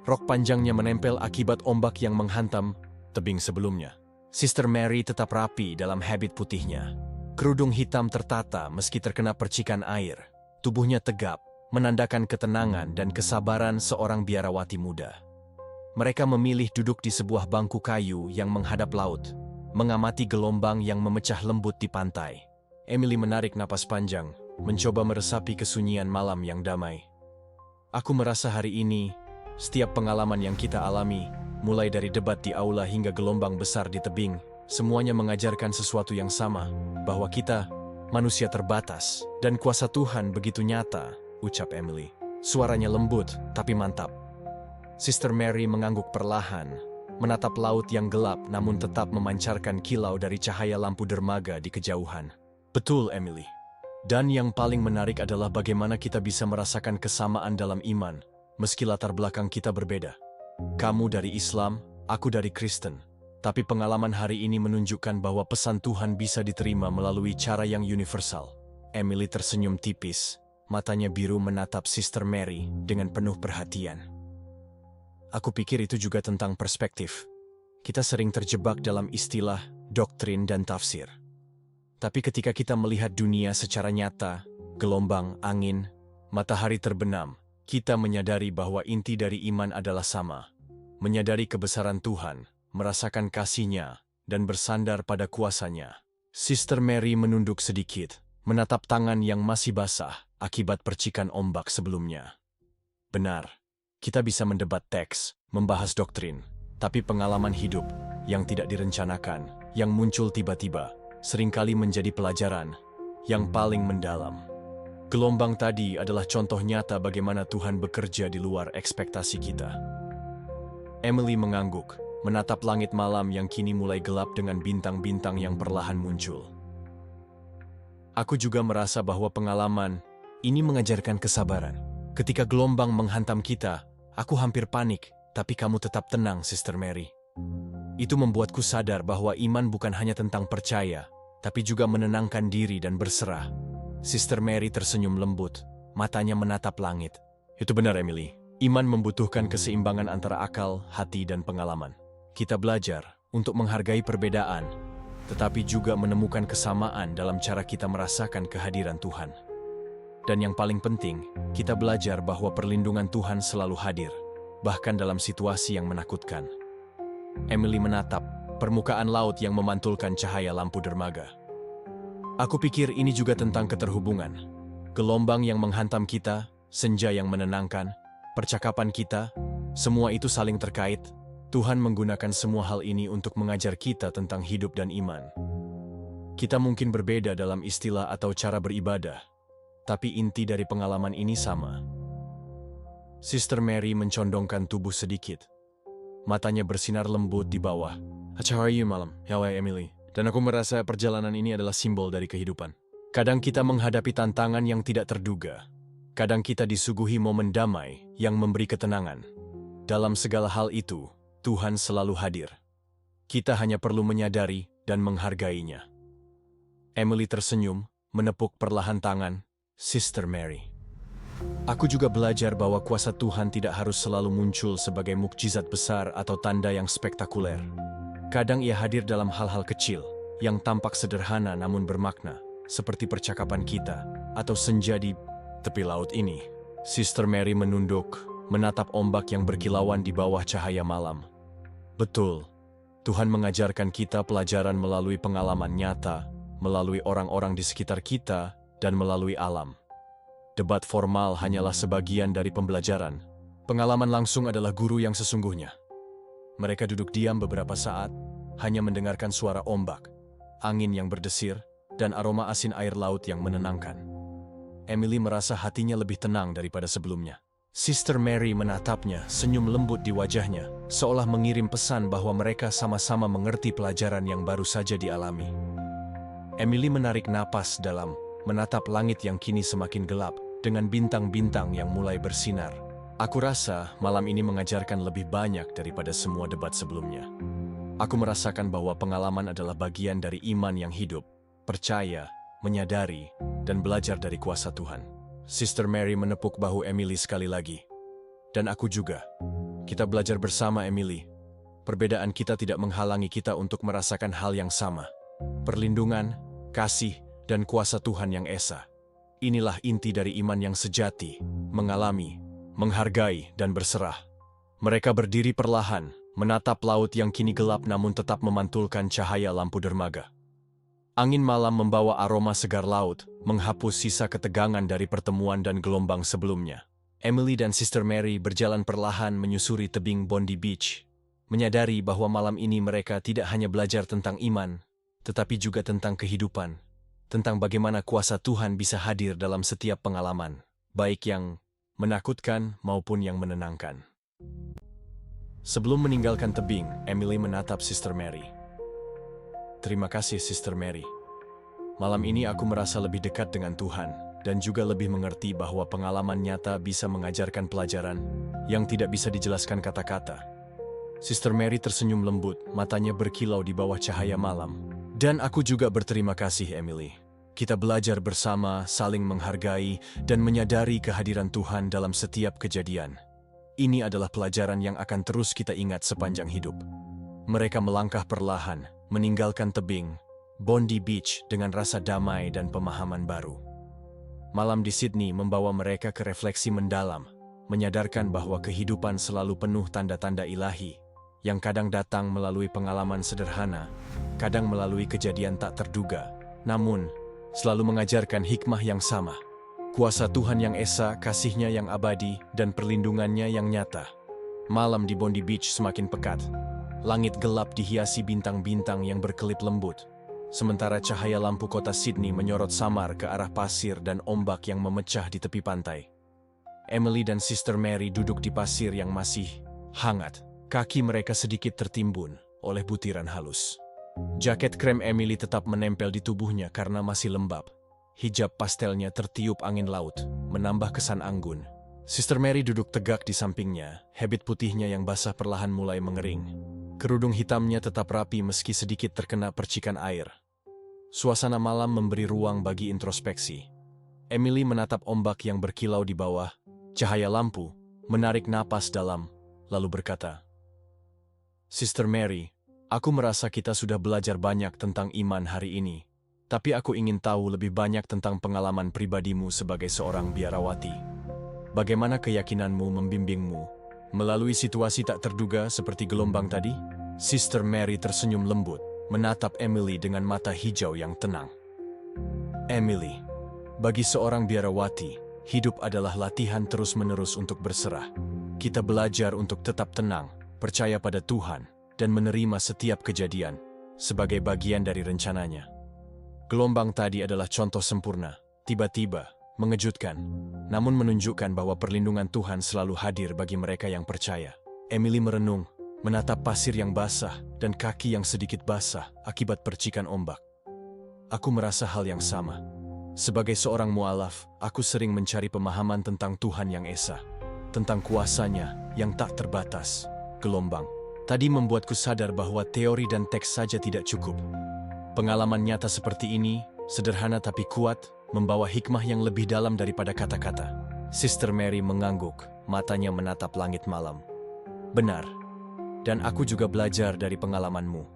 Rok panjangnya menempel akibat ombak yang menghantam tebing sebelumnya. Sister Mary tetap rapi dalam habit putihnya. Kerudung hitam tertata meski terkena percikan air. Tubuhnya tegap, menandakan ketenangan dan kesabaran seorang biarawati muda. Mereka memilih duduk di sebuah bangku kayu yang menghadap laut, mengamati gelombang yang memecah lembut di pantai. Emily menarik napas panjang, mencoba meresapi kesunyian malam yang damai. "Aku merasa hari ini, setiap pengalaman yang kita alami, mulai dari debat di aula hingga gelombang besar di tebing, semuanya mengajarkan sesuatu yang sama, bahwa kita, manusia terbatas, dan kuasa Tuhan begitu nyata," ucap Emily. Suaranya lembut, tapi mantap. Sister Mary mengangguk perlahan, menatap laut yang gelap namun tetap memancarkan kilau dari cahaya lampu dermaga di kejauhan. Betul, Emily. Dan yang paling menarik adalah bagaimana kita bisa merasakan kesamaan dalam iman, meski latar belakang kita berbeda. Kamu dari Islam, aku dari Kristen. Tapi pengalaman hari ini menunjukkan bahwa pesan Tuhan bisa diterima melalui cara yang universal. Emily tersenyum tipis, matanya biru menatap Sister Mary dengan penuh perhatian. Aku pikir itu juga tentang perspektif. Kita sering terjebak dalam istilah, doktrin, dan tafsir. Tapi ketika kita melihat dunia secara nyata, gelombang, angin, matahari terbenam, kita menyadari bahwa inti dari iman adalah sama. Menyadari kebesaran Tuhan, merasakan kasih-Nya, dan bersandar pada kuasa-Nya. Sister Mary menunduk sedikit, menatap tangan yang masih basah akibat percikan ombak sebelumnya. Benar. Kita bisa mendebat teks, membahas doktrin, tapi pengalaman hidup yang tidak direncanakan, yang muncul tiba-tiba, seringkali menjadi pelajaran yang paling mendalam. Gelombang tadi adalah contoh nyata bagaimana Tuhan bekerja di luar ekspektasi kita. Emily mengangguk, menatap langit malam yang kini mulai gelap dengan bintang-bintang yang perlahan muncul. Aku juga merasa bahwa pengalaman ini mengajarkan kesabaran. Ketika gelombang menghantam kita, aku hampir panik, tapi kamu tetap tenang, Sister Mary. Itu membuatku sadar bahwa iman bukan hanya tentang percaya, tapi juga menenangkan diri dan berserah. Sister Mary tersenyum lembut, matanya menatap langit. Itu benar, Emily. Iman membutuhkan keseimbangan antara akal, hati, dan pengalaman. Kita belajar untuk menghargai perbedaan, tetapi juga menemukan kesamaan dalam cara kita merasakan kehadiran Tuhan. Dan yang paling penting, kita belajar bahwa perlindungan Tuhan selalu hadir, bahkan dalam situasi yang menakutkan. Emily menatap permukaan laut yang memantulkan cahaya lampu dermaga. Aku pikir ini juga tentang keterhubungan. Gelombang yang menghantam kita, senja yang menenangkan, percakapan kita, semua itu saling terkait. Tuhan menggunakan semua hal ini untuk mengajar kita tentang hidup dan iman. Kita mungkin berbeda dalam istilah atau cara beribadah, tapi inti dari pengalaman ini sama. Sister Mary mencondongkan tubuh sedikit. Matanya bersinar lembut di bawah. How are you, malam? How are you, Emily? Dan aku merasa perjalanan ini adalah simbol dari kehidupan. Kadang kita menghadapi tantangan yang tidak terduga. Kadang kita disuguhi momen damai yang memberi ketenangan. Dalam segala hal itu, Tuhan selalu hadir. Kita hanya perlu menyadari dan menghargainya. Emily tersenyum, menepuk perlahan tangan Sister Mary. Aku juga belajar bahwa kuasa Tuhan tidak harus selalu muncul sebagai mukjizat besar atau tanda yang spektakuler. Kadang ia hadir dalam hal-hal kecil, yang tampak sederhana namun bermakna, seperti percakapan kita, atau senja di tepi laut ini. Sister Mary menunduk, menatap ombak yang berkilauan di bawah cahaya malam. Betul, Tuhan mengajarkan kita pelajaran melalui pengalaman nyata, melalui orang-orang di sekitar kita, dan melalui alam. Debat formal hanyalah sebagian dari pembelajaran. Pengalaman langsung adalah guru yang sesungguhnya. Mereka duduk diam beberapa saat, hanya mendengarkan suara ombak, angin yang berdesir, dan aroma asin air laut yang menenangkan. Emily merasa hatinya lebih tenang daripada sebelumnya. Sister Mary menatapnya, senyum lembut di wajahnya, seolah mengirim pesan bahwa mereka sama-sama mengerti pelajaran yang baru saja dialami. Emily menarik napas dalam, menatap langit yang kini semakin gelap, dengan bintang-bintang yang mulai bersinar. Aku rasa malam ini mengajarkan lebih banyak daripada semua debat sebelumnya. Aku merasakan bahwa pengalaman adalah bagian dari iman yang hidup, percaya, menyadari, dan belajar dari kuasa Tuhan. Sister Mary menepuk bahu Emily sekali lagi. Dan aku juga. Kita belajar bersama, Emily. Perbedaan kita tidak menghalangi kita untuk merasakan hal yang sama. Perlindungan, kasih, dan kuasa Tuhan yang esa. Inilah inti dari iman yang sejati, mengalami, menghargai, dan berserah. Mereka berdiri perlahan, menatap laut yang kini gelap namun tetap memantulkan cahaya lampu dermaga. Angin malam membawa aroma segar laut, menghapus sisa ketegangan dari pertemuan dan gelombang sebelumnya. Emily dan Sister Mary berjalan perlahan menyusuri tebing Bondi Beach, menyadari bahwa malam ini mereka tidak hanya belajar tentang iman, tetapi juga tentang kehidupan, tentang bagaimana kuasa Tuhan bisa hadir dalam setiap pengalaman, baik yang menakutkan maupun yang menenangkan. Sebelum meninggalkan tebing, Emily menatap Sister Mary. Terima kasih, Sister Mary. Malam ini aku merasa lebih dekat dengan Tuhan, dan juga lebih mengerti bahwa pengalaman nyata bisa mengajarkan pelajaran yang tidak bisa dijelaskan kata-kata. Sister Mary tersenyum lembut, matanya berkilau di bawah cahaya malam. Dan aku juga berterima kasih, Emily. Kita belajar bersama, saling menghargai, dan menyadari kehadiran Tuhan dalam setiap kejadian. Ini adalah pelajaran yang akan terus kita ingat sepanjang hidup. Mereka melangkah perlahan, meninggalkan tebing, Bondi Beach dengan rasa damai dan pemahaman baru. Malam di Sydney membawa mereka ke refleksi mendalam, menyadarkan bahwa kehidupan selalu penuh tanda-tanda ilahi, yang kadang datang melalui pengalaman sederhana, kadang melalui kejadian tak terduga, namun selalu mengajarkan hikmah yang sama. Kuasa Tuhan yang esa, kasih-Nya yang abadi, dan perlindungannya yang nyata. Malam di Bondi Beach semakin pekat. Langit gelap dihiasi bintang-bintang yang berkelip lembut. Sementara cahaya lampu kota Sydney menyorot samar ke arah pasir dan ombak yang memecah di tepi pantai. Emily dan Sister Mary duduk di pasir yang masih hangat. Kaki mereka sedikit tertimbun oleh butiran halus. Jaket krem Emily tetap menempel di tubuhnya karena masih lembab. Hijab pastelnya tertiup angin laut, menambah kesan anggun. Sister Mary duduk tegak di sampingnya, habit putihnya yang basah perlahan mulai mengering. Kerudung hitamnya tetap rapi meski sedikit terkena percikan air. Suasana malam memberi ruang bagi introspeksi. Emily menatap ombak yang berkilau di bawah, cahaya lampu, menarik napas dalam, lalu berkata, Sister Mary, aku merasa kita sudah belajar banyak tentang iman hari ini, tapi aku ingin tahu lebih banyak tentang pengalaman pribadimu sebagai seorang biarawati. Bagaimana keyakinanmu membimbingmu melalui situasi tak terduga seperti gelombang tadi? Sister Mary tersenyum lembut, menatap Emily dengan mata hijau yang tenang. Emily, bagi seorang biarawati, hidup adalah latihan terus-menerus untuk berserah. Kita belajar untuk tetap tenang, percaya pada Tuhan, dan menerima setiap kejadian sebagai bagian dari rencananya. Gelombang tadi adalah contoh sempurna, tiba-tiba, mengejutkan, namun menunjukkan bahwa perlindungan Tuhan selalu hadir bagi mereka yang percaya. Emily merenung, menatap pasir yang basah dan kaki yang sedikit basah akibat percikan ombak. Aku merasa hal yang sama. Sebagai seorang mualaf, aku sering mencari pemahaman tentang Tuhan yang esa, tentang kuasa-Nya yang tak terbatas. Gelombang tadi membuatku sadar bahwa teori dan teks saja tidak cukup. Pengalaman nyata seperti ini, sederhana tapi kuat, membawa hikmah yang lebih dalam daripada kata-kata. Sister Mary mengangguk, matanya menatap langit malam. Benar, dan aku juga belajar dari pengalamanmu.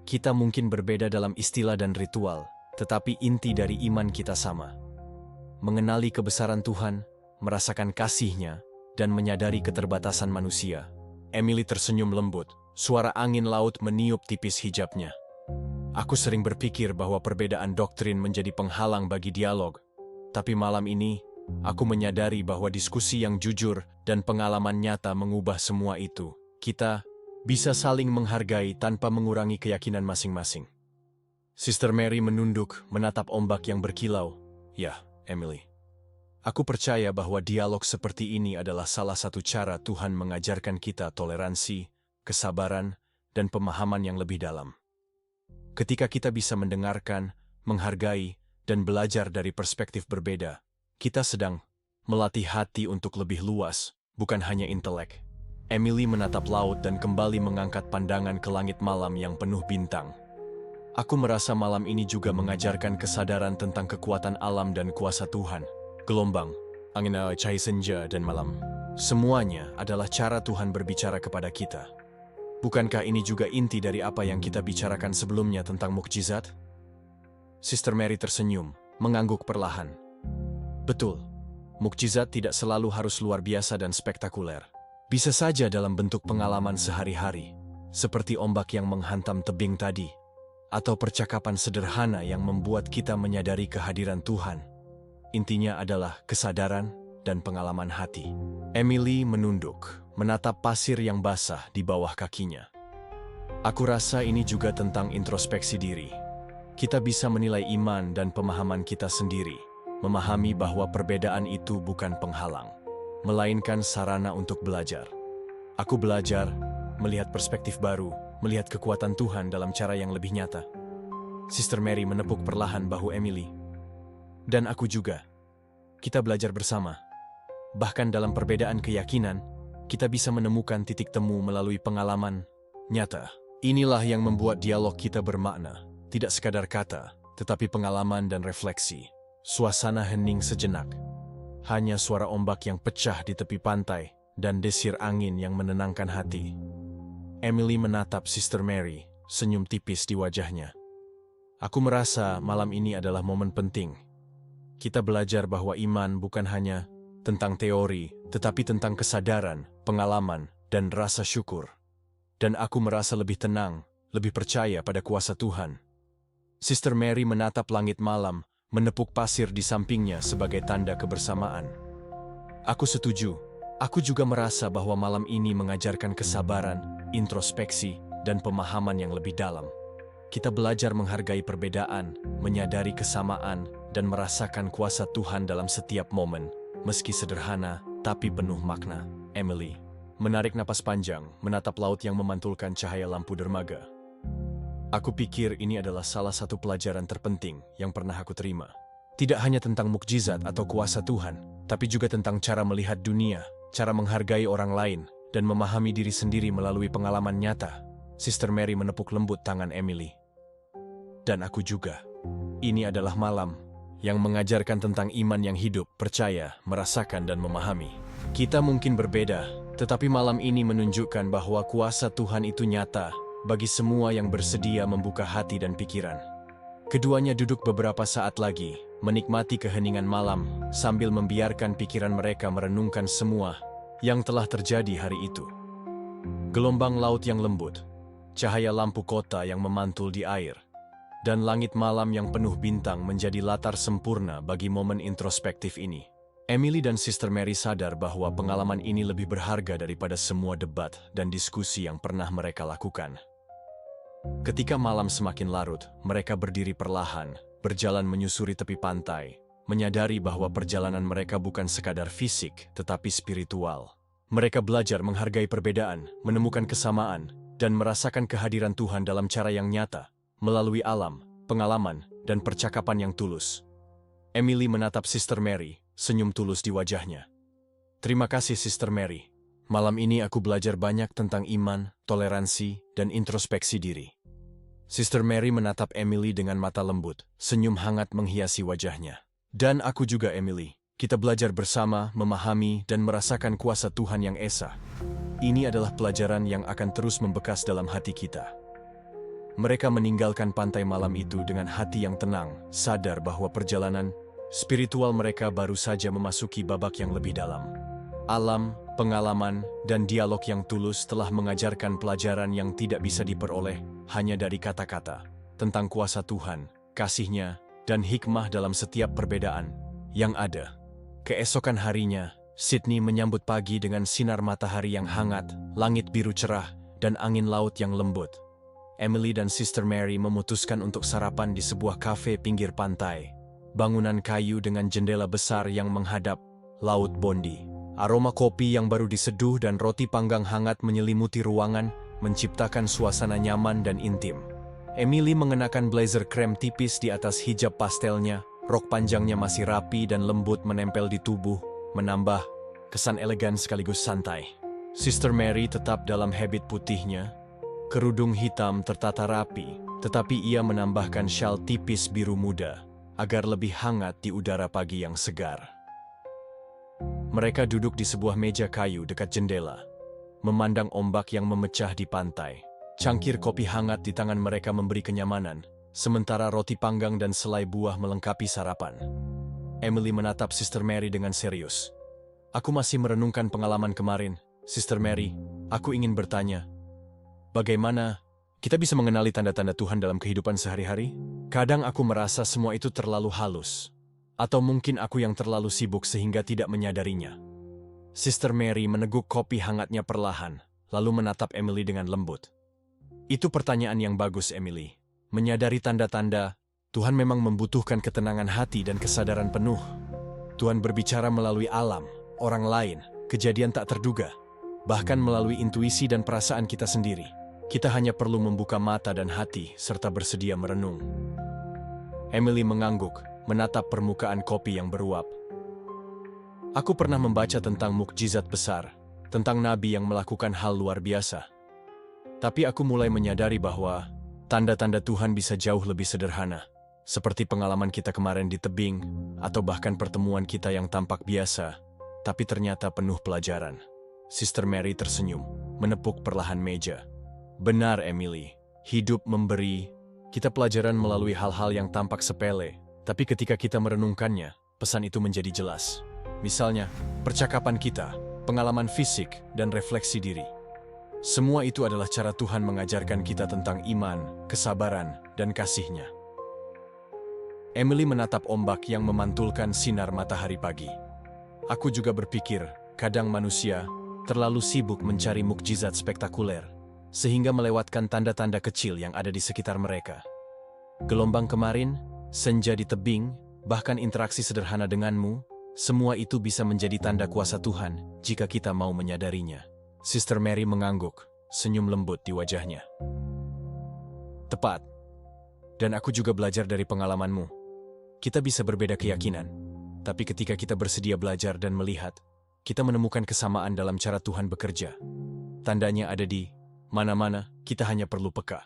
Kita mungkin berbeda dalam istilah dan ritual, tetapi inti dari iman kita sama. Mengenali kebesaran Tuhan, merasakan kasih-Nya, dan menyadari keterbatasan manusia. Emily tersenyum lembut, suara angin laut meniup tipis hijabnya. Aku sering berpikir bahwa perbedaan doktrin menjadi penghalang bagi dialog. Tapi malam ini, aku menyadari bahwa diskusi yang jujur dan pengalaman nyata mengubah semua itu. Kita bisa saling menghargai tanpa mengurangi keyakinan masing-masing. Sister Mary menunduk, menatap ombak yang berkilau. Ya, Emily. Aku percaya bahwa dialog seperti ini adalah salah satu cara Tuhan mengajarkan kita toleransi, kesabaran, dan pemahaman yang lebih dalam. Ketika kita bisa mendengarkan, menghargai, dan belajar dari perspektif berbeda, kita sedang melatih hati untuk lebih luas, bukan hanya intelek. Emily menatap laut dan kembali mengangkat pandangan ke langit malam yang penuh bintang. Aku merasa malam ini juga mengajarkan kesadaran tentang kekuatan alam dan kuasa Tuhan. Gelombang, angin, cahaya senja, dan malam. Semuanya adalah cara Tuhan berbicara kepada kita. Bukankah ini juga inti dari apa yang kita bicarakan sebelumnya tentang mukjizat? Sister Mary tersenyum, mengangguk perlahan. Betul, mukjizat tidak selalu harus luar biasa dan spektakuler. Bisa saja dalam bentuk pengalaman sehari-hari, seperti ombak yang menghantam tebing tadi, atau percakapan sederhana yang membuat kita menyadari kehadiran Tuhan. Intinya adalah kesadaran dan pengalaman hati. Emily menunduk, menatap pasir yang basah di bawah kakinya. Aku rasa ini juga tentang introspeksi diri. Kita bisa menilai iman dan pemahaman kita sendiri, memahami bahwa perbedaan itu bukan penghalang, melainkan sarana untuk belajar. Aku belajar melihat perspektif baru, melihat kekuatan Tuhan dalam cara yang lebih nyata. Sister Mary menepuk perlahan bahu Emily. Dan aku juga. Kita belajar bersama. Bahkan dalam perbedaan keyakinan, kita bisa menemukan titik temu melalui pengalaman nyata. Inilah yang membuat dialog kita bermakna, tidak sekadar kata, tetapi pengalaman dan refleksi. Suasana hening sejenak. Hanya suara ombak yang pecah di tepi pantai dan desir angin yang menenangkan hati. Emily menatap Sister Mary, senyum tipis di wajahnya. Aku merasa malam ini adalah momen penting. Kita belajar bahwa iman bukan hanya tentang teori, tetapi tentang kesadaran, pengalaman, dan rasa syukur. Dan aku merasa lebih tenang, lebih percaya pada kuasa Tuhan. Sister Mary menatap langit malam, menepuk pasir di sampingnya sebagai tanda kebersamaan. Aku setuju. Aku juga merasa bahwa malam ini mengajarkan kesabaran, introspeksi, dan pemahaman yang lebih dalam. Kita belajar menghargai perbedaan, menyadari kesamaan, dan merasakan kuasa Tuhan dalam setiap momen, meski sederhana, tapi penuh makna. Emily menarik napas panjang, menatap laut yang memantulkan cahaya lampu dermaga. Aku pikir ini adalah salah satu pelajaran terpenting yang pernah aku terima. Tidak hanya tentang mukjizat atau kuasa Tuhan, tapi juga tentang cara melihat dunia, cara menghargai orang lain, dan memahami diri sendiri melalui pengalaman nyata. Sister Mary menepuk lembut tangan Emily. Dan aku juga. Ini adalah malam yang mengajarkan tentang iman yang hidup, percaya, merasakan, dan memahami. Kita mungkin berbeda, tetapi malam ini menunjukkan bahwa kuasa Tuhan itu nyata bagi semua yang bersedia membuka hati dan pikiran. Keduanya duduk beberapa saat lagi, menikmati keheningan malam, sambil membiarkan pikiran mereka merenungkan semua yang telah terjadi hari itu. Gelombang laut yang lembut, cahaya lampu kota yang memantul di air, dan langit malam yang penuh bintang menjadi latar sempurna bagi momen introspektif ini. Emily dan Sister Mary sadar bahwa pengalaman ini lebih berharga daripada semua debat dan diskusi yang pernah mereka lakukan. Ketika malam semakin larut, mereka berdiri perlahan, berjalan menyusuri tepi pantai, menyadari bahwa perjalanan mereka bukan sekadar fisik, tetapi spiritual. Mereka belajar menghargai perbedaan, menemukan kesamaan, dan merasakan kehadiran Tuhan dalam cara yang nyata, melalui alam, pengalaman, dan percakapan yang tulus. Emily menatap Sister Mary, senyum tulus di wajahnya. Terima kasih Sister Mary. Malam ini aku belajar banyak tentang iman, toleransi, dan introspeksi diri. Sister Mary menatap Emily dengan mata lembut, senyum hangat menghiasi wajahnya. Dan aku juga Emily. Kita belajar bersama, memahami, dan merasakan kuasa Tuhan yang esa. Ini adalah pelajaran yang akan terus membekas dalam hati kita. Mereka meninggalkan pantai malam itu dengan hati yang tenang, sadar bahwa perjalanan spiritual mereka baru saja memasuki babak yang lebih dalam. Alam, pengalaman, dan dialog yang tulus telah mengajarkan pelajaran yang tidak bisa diperoleh hanya dari kata-kata, tentang kuasa Tuhan, kasih-Nya, dan hikmah dalam setiap perbedaan yang ada. Keesokan harinya, Sydney menyambut pagi dengan sinar matahari yang hangat, langit biru cerah, dan angin laut yang lembut. Emily dan Sister Mary memutuskan untuk sarapan di sebuah kafe pinggir pantai. Bangunan kayu dengan jendela besar yang menghadap Laut Bondi. Aroma kopi yang baru diseduh dan roti panggang hangat menyelimuti ruangan, menciptakan suasana nyaman dan intim. Emily mengenakan blazer krem tipis di atas hijab pastelnya, rok panjangnya masih rapi dan lembut menempel di tubuh, menambah kesan elegan sekaligus santai. Sister Mary tetap dalam habit putihnya, kerudung hitam tertata rapi, tetapi ia menambahkan syal tipis biru muda, agar lebih hangat di udara pagi yang segar. Mereka duduk di sebuah meja kayu dekat jendela, memandang ombak yang memecah di pantai. Cangkir kopi hangat di tangan mereka memberi kenyamanan, sementara roti panggang dan selai buah melengkapi sarapan. Emily menatap Sister Mary dengan serius. Aku masih merenungkan pengalaman kemarin, Sister Mary. Aku ingin bertanya, bagaimana kita bisa mengenali tanda-tanda Tuhan dalam kehidupan sehari-hari? Kadang aku merasa semua itu terlalu halus. Atau mungkin aku yang terlalu sibuk sehingga tidak menyadarinya. Sister Mary meneguk kopi hangatnya perlahan, lalu menatap Emily dengan lembut. Itu pertanyaan yang bagus, Emily. Menyadari tanda-tanda, Tuhan memang membutuhkan ketenangan hati dan kesadaran penuh. Tuhan berbicara melalui alam, orang lain, kejadian tak terduga. bahkan melalui intuisi dan perasaan kita sendiri. Kita hanya perlu membuka mata dan hati serta bersedia merenung. Emily mengangguk, menatap permukaan kopi yang beruap. Aku pernah membaca tentang mukjizat besar, tentang nabi yang melakukan hal luar biasa. Tapi aku mulai menyadari bahwa tanda-tanda Tuhan bisa jauh lebih sederhana, seperti pengalaman kita kemarin di tebing, atau bahkan pertemuan kita yang tampak biasa, tapi ternyata penuh pelajaran. Sister Mary tersenyum, menepuk perlahan meja. Benar, Emily. Hidup memberi kita pelajaran melalui hal-hal yang tampak sepele, tapi ketika kita merenungkannya, pesan itu menjadi jelas. Misalnya, percakapan kita, pengalaman fisik, dan refleksi diri. Semua itu adalah cara Tuhan mengajarkan kita tentang iman, kesabaran, dan kasih-Nya. Emily menatap ombak yang memantulkan sinar matahari pagi. Aku juga berpikir, kadang manusia terlalu sibuk mencari mukjizat spektakuler, sehingga melewatkan tanda-tanda kecil yang ada di sekitar mereka. Gelombang kemarin, senja di tebing, bahkan interaksi sederhana denganmu, semua itu bisa menjadi tanda kuasa Tuhan jika kita mau menyadarinya. Sister Mary mengangguk, senyum lembut di wajahnya. Tepat. Dan aku juga belajar dari pengalamanmu. Kita bisa berbeda keyakinan, tapi ketika kita bersedia belajar dan melihat, kita menemukan kesamaan dalam cara Tuhan bekerja. Tandanya ada di mana-mana, kita hanya perlu peka.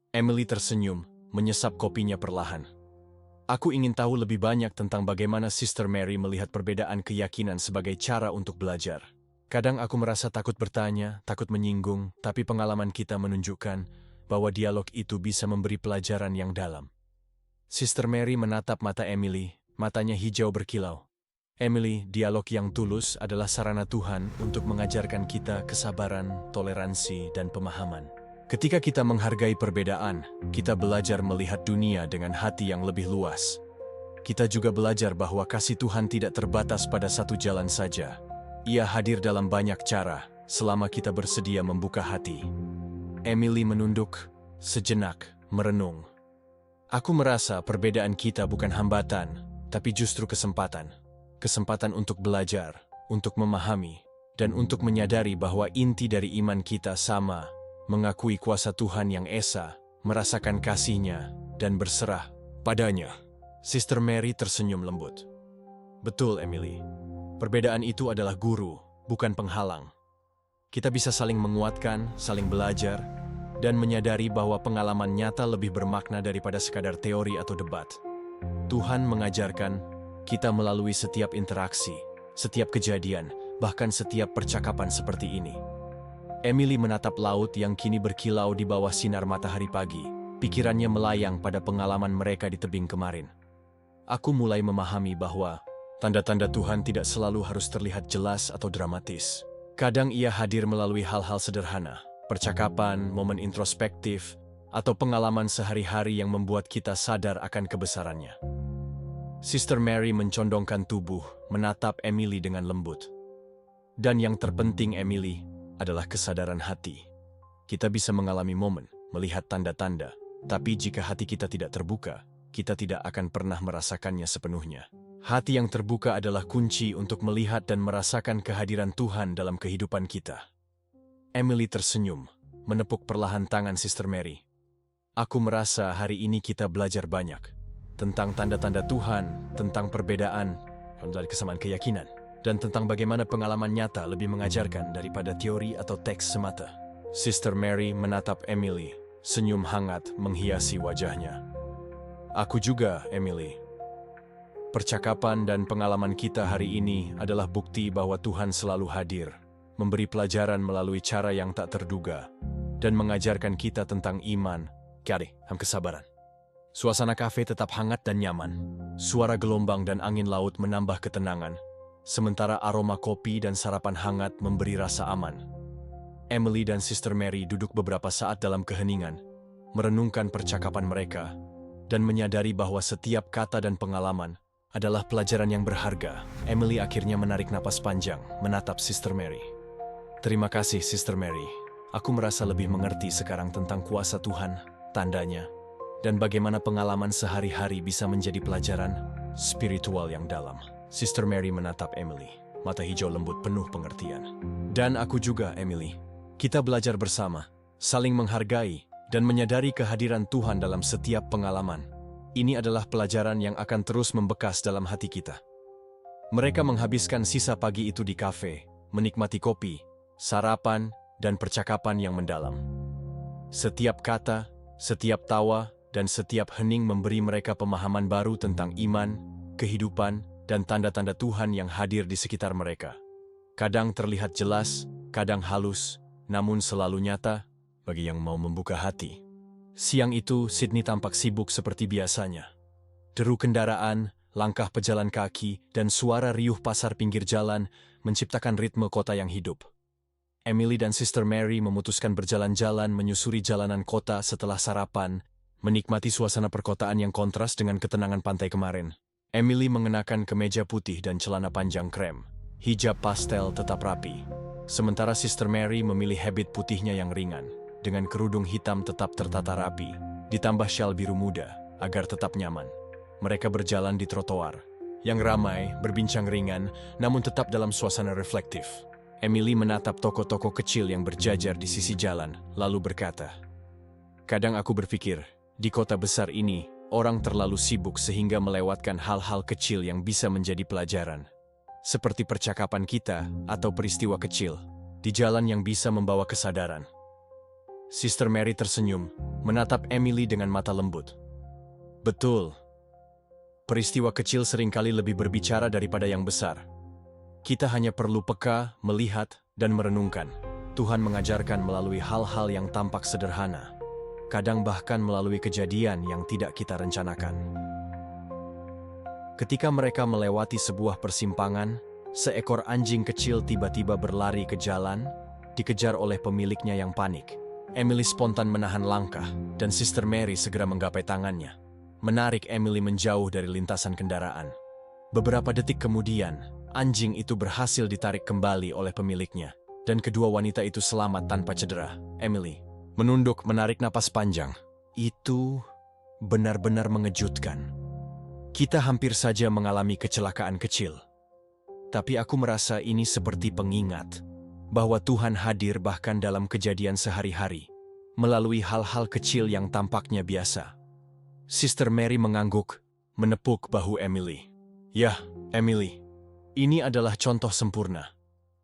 Emily tersenyum, menyesap kopinya perlahan. Aku ingin tahu lebih banyak tentang bagaimana Sister Mary melihat perbedaan keyakinan sebagai cara untuk belajar. Kadang aku merasa takut bertanya, takut menyinggung, tapi pengalaman kita menunjukkan bahwa dialog itu bisa memberi pelajaran yang dalam. Sister Mary menatap mata Emily, matanya hijau berkilau. Emily, dialog yang tulus adalah sarana Tuhan untuk mengajarkan kita kesabaran, toleransi, dan pemahaman. Ketika kita menghargai perbedaan, kita belajar melihat dunia dengan hati yang lebih luas. Kita juga belajar bahwa kasih Tuhan tidak terbatas pada satu jalan saja. Ia hadir dalam banyak cara, selama kita bersedia membuka hati. Emily menunduk, sejenak, merenung. Aku merasa perbedaan kita bukan hambatan, tapi justru kesempatan. Kesempatan untuk belajar, untuk memahami, dan untuk menyadari bahwa inti dari iman kita sama, mengakui kuasa Tuhan yang esa, merasakan kasih-Nya, dan berserah padanya. Sister Mary tersenyum lembut. Betul, Emily. Perbedaan itu adalah guru, bukan penghalang. Kita bisa saling menguatkan, saling belajar, dan menyadari bahwa pengalaman nyata lebih bermakna daripada sekadar teori atau debat. Tuhan mengajarkan kita melalui setiap interaksi, setiap kejadian, bahkan setiap percakapan seperti ini. Emily menatap laut yang kini berkilau di bawah sinar matahari pagi. Pikirannya melayang pada pengalaman mereka di tebing kemarin. Aku mulai memahami bahwa tanda-tanda Tuhan tidak selalu harus terlihat jelas atau dramatis. Kadang ia hadir melalui hal-hal sederhana, percakapan, momen introspektif, atau pengalaman sehari-hari yang membuat kita sadar akan kebesarannya. Sister Mary mencondongkan tubuh, menatap Emily dengan lembut. Dan yang terpenting, Emily, adalah kesadaran hati. Kita bisa mengalami momen, melihat tanda-tanda, tapi jika hati kita tidak terbuka, kita tidak akan pernah merasakannya sepenuhnya. Hati yang terbuka adalah kunci untuk melihat dan merasakan kehadiran Tuhan dalam kehidupan kita. Emily tersenyum, menepuk perlahan tangan Sister Mary. Aku merasa hari ini kita belajar banyak tentang tanda-tanda Tuhan, tentang perbedaan dari kesamaan keyakinan, dan tentang bagaimana pengalaman nyata lebih mengajarkan daripada teori atau teks semata. Sister Mary menatap Emily, senyum hangat menghiasi wajahnya. Aku juga, Emily. Percakapan dan pengalaman kita hari ini adalah bukti bahwa Tuhan selalu hadir, memberi pelajaran melalui cara yang tak terduga, dan mengajarkan kita tentang iman, kesabaran. Suasana kafe tetap hangat dan nyaman. Suara gelombang dan angin laut menambah ketenangan, sementara aroma kopi dan sarapan hangat memberi rasa aman. Emily dan Sister Mary duduk beberapa saat dalam keheningan, merenungkan percakapan mereka, dan menyadari bahwa setiap kata dan pengalaman adalah pelajaran yang berharga. Emily akhirnya menarik napas panjang, menatap Sister Mary. Terima kasih, Sister Mary. Aku merasa lebih mengerti sekarang tentang kuasa Tuhan, tandanya, dan bagaimana pengalaman sehari-hari bisa menjadi pelajaran spiritual yang dalam. Sister Mary menatap Emily, mata hijau lembut penuh pengertian. Dan aku juga, Emily. Kita belajar bersama, saling menghargai, dan menyadari kehadiran Tuhan dalam setiap pengalaman. Ini adalah pelajaran yang akan terus membekas dalam hati kita. Mereka menghabiskan sisa pagi itu di kafe, menikmati kopi, sarapan, dan percakapan yang mendalam. Setiap kata, setiap tawa, dan setiap hening memberi mereka pemahaman baru tentang iman, kehidupan, dan tanda-tanda Tuhan yang hadir di sekitar mereka. Kadang terlihat jelas, kadang halus, namun selalu nyata bagi yang mau membuka hati. Siang itu, Sydney tampak sibuk seperti biasanya. Deru kendaraan, langkah pejalan kaki, dan suara riuh pasar pinggir jalan menciptakan ritme kota yang hidup. Emily dan Sister Mary memutuskan berjalan-jalan menyusuri jalanan kota setelah sarapan, menikmati suasana perkotaan yang kontras dengan ketenangan pantai kemarin. Emily mengenakan kemeja putih dan celana panjang krem. Hijab pastel tetap rapi. Sementara Sister Mary memilih habit putihnya yang ringan, dengan kerudung hitam tetap tertata rapi, ditambah syal biru muda, agar tetap nyaman. Mereka berjalan di trotoar, yang ramai, berbincang ringan, namun tetap dalam suasana reflektif. Emily menatap toko-toko kecil yang berjajar di sisi jalan, lalu berkata, "Kadang aku berpikir, di kota besar ini, orang terlalu sibuk sehingga melewatkan hal-hal kecil yang bisa menjadi pelajaran. Seperti percakapan kita atau peristiwa kecil, di jalan yang bisa membawa kesadaran." Sister Mary tersenyum, menatap Emily dengan mata lembut. "Betul. Peristiwa kecil seringkali lebih berbicara daripada yang besar. Kita hanya perlu peka, melihat, dan merenungkan. Tuhan mengajarkan melalui hal-hal yang tampak sederhana, kadang bahkan melalui kejadian yang tidak kita rencanakan." Ketika mereka melewati sebuah persimpangan, seekor anjing kecil tiba-tiba berlari ke jalan, dikejar oleh pemiliknya yang panik. Emily spontan menahan langkah, dan Sister Mary segera menggapai tangannya, menarik Emily menjauh dari lintasan kendaraan. Beberapa detik kemudian, anjing itu berhasil ditarik kembali oleh pemiliknya, dan kedua wanita itu selamat tanpa cedera. Emily menunduk, menarik napas panjang. Itu benar-benar mengejutkan. Kita hampir saja mengalami kecelakaan kecil. Tapi aku merasa ini seperti pengingat bahwa Tuhan hadir bahkan dalam kejadian sehari-hari, melalui hal-hal kecil yang tampaknya biasa. Sister Mary mengangguk, menepuk bahu Emily. "Yah, Emily, ini adalah contoh sempurna.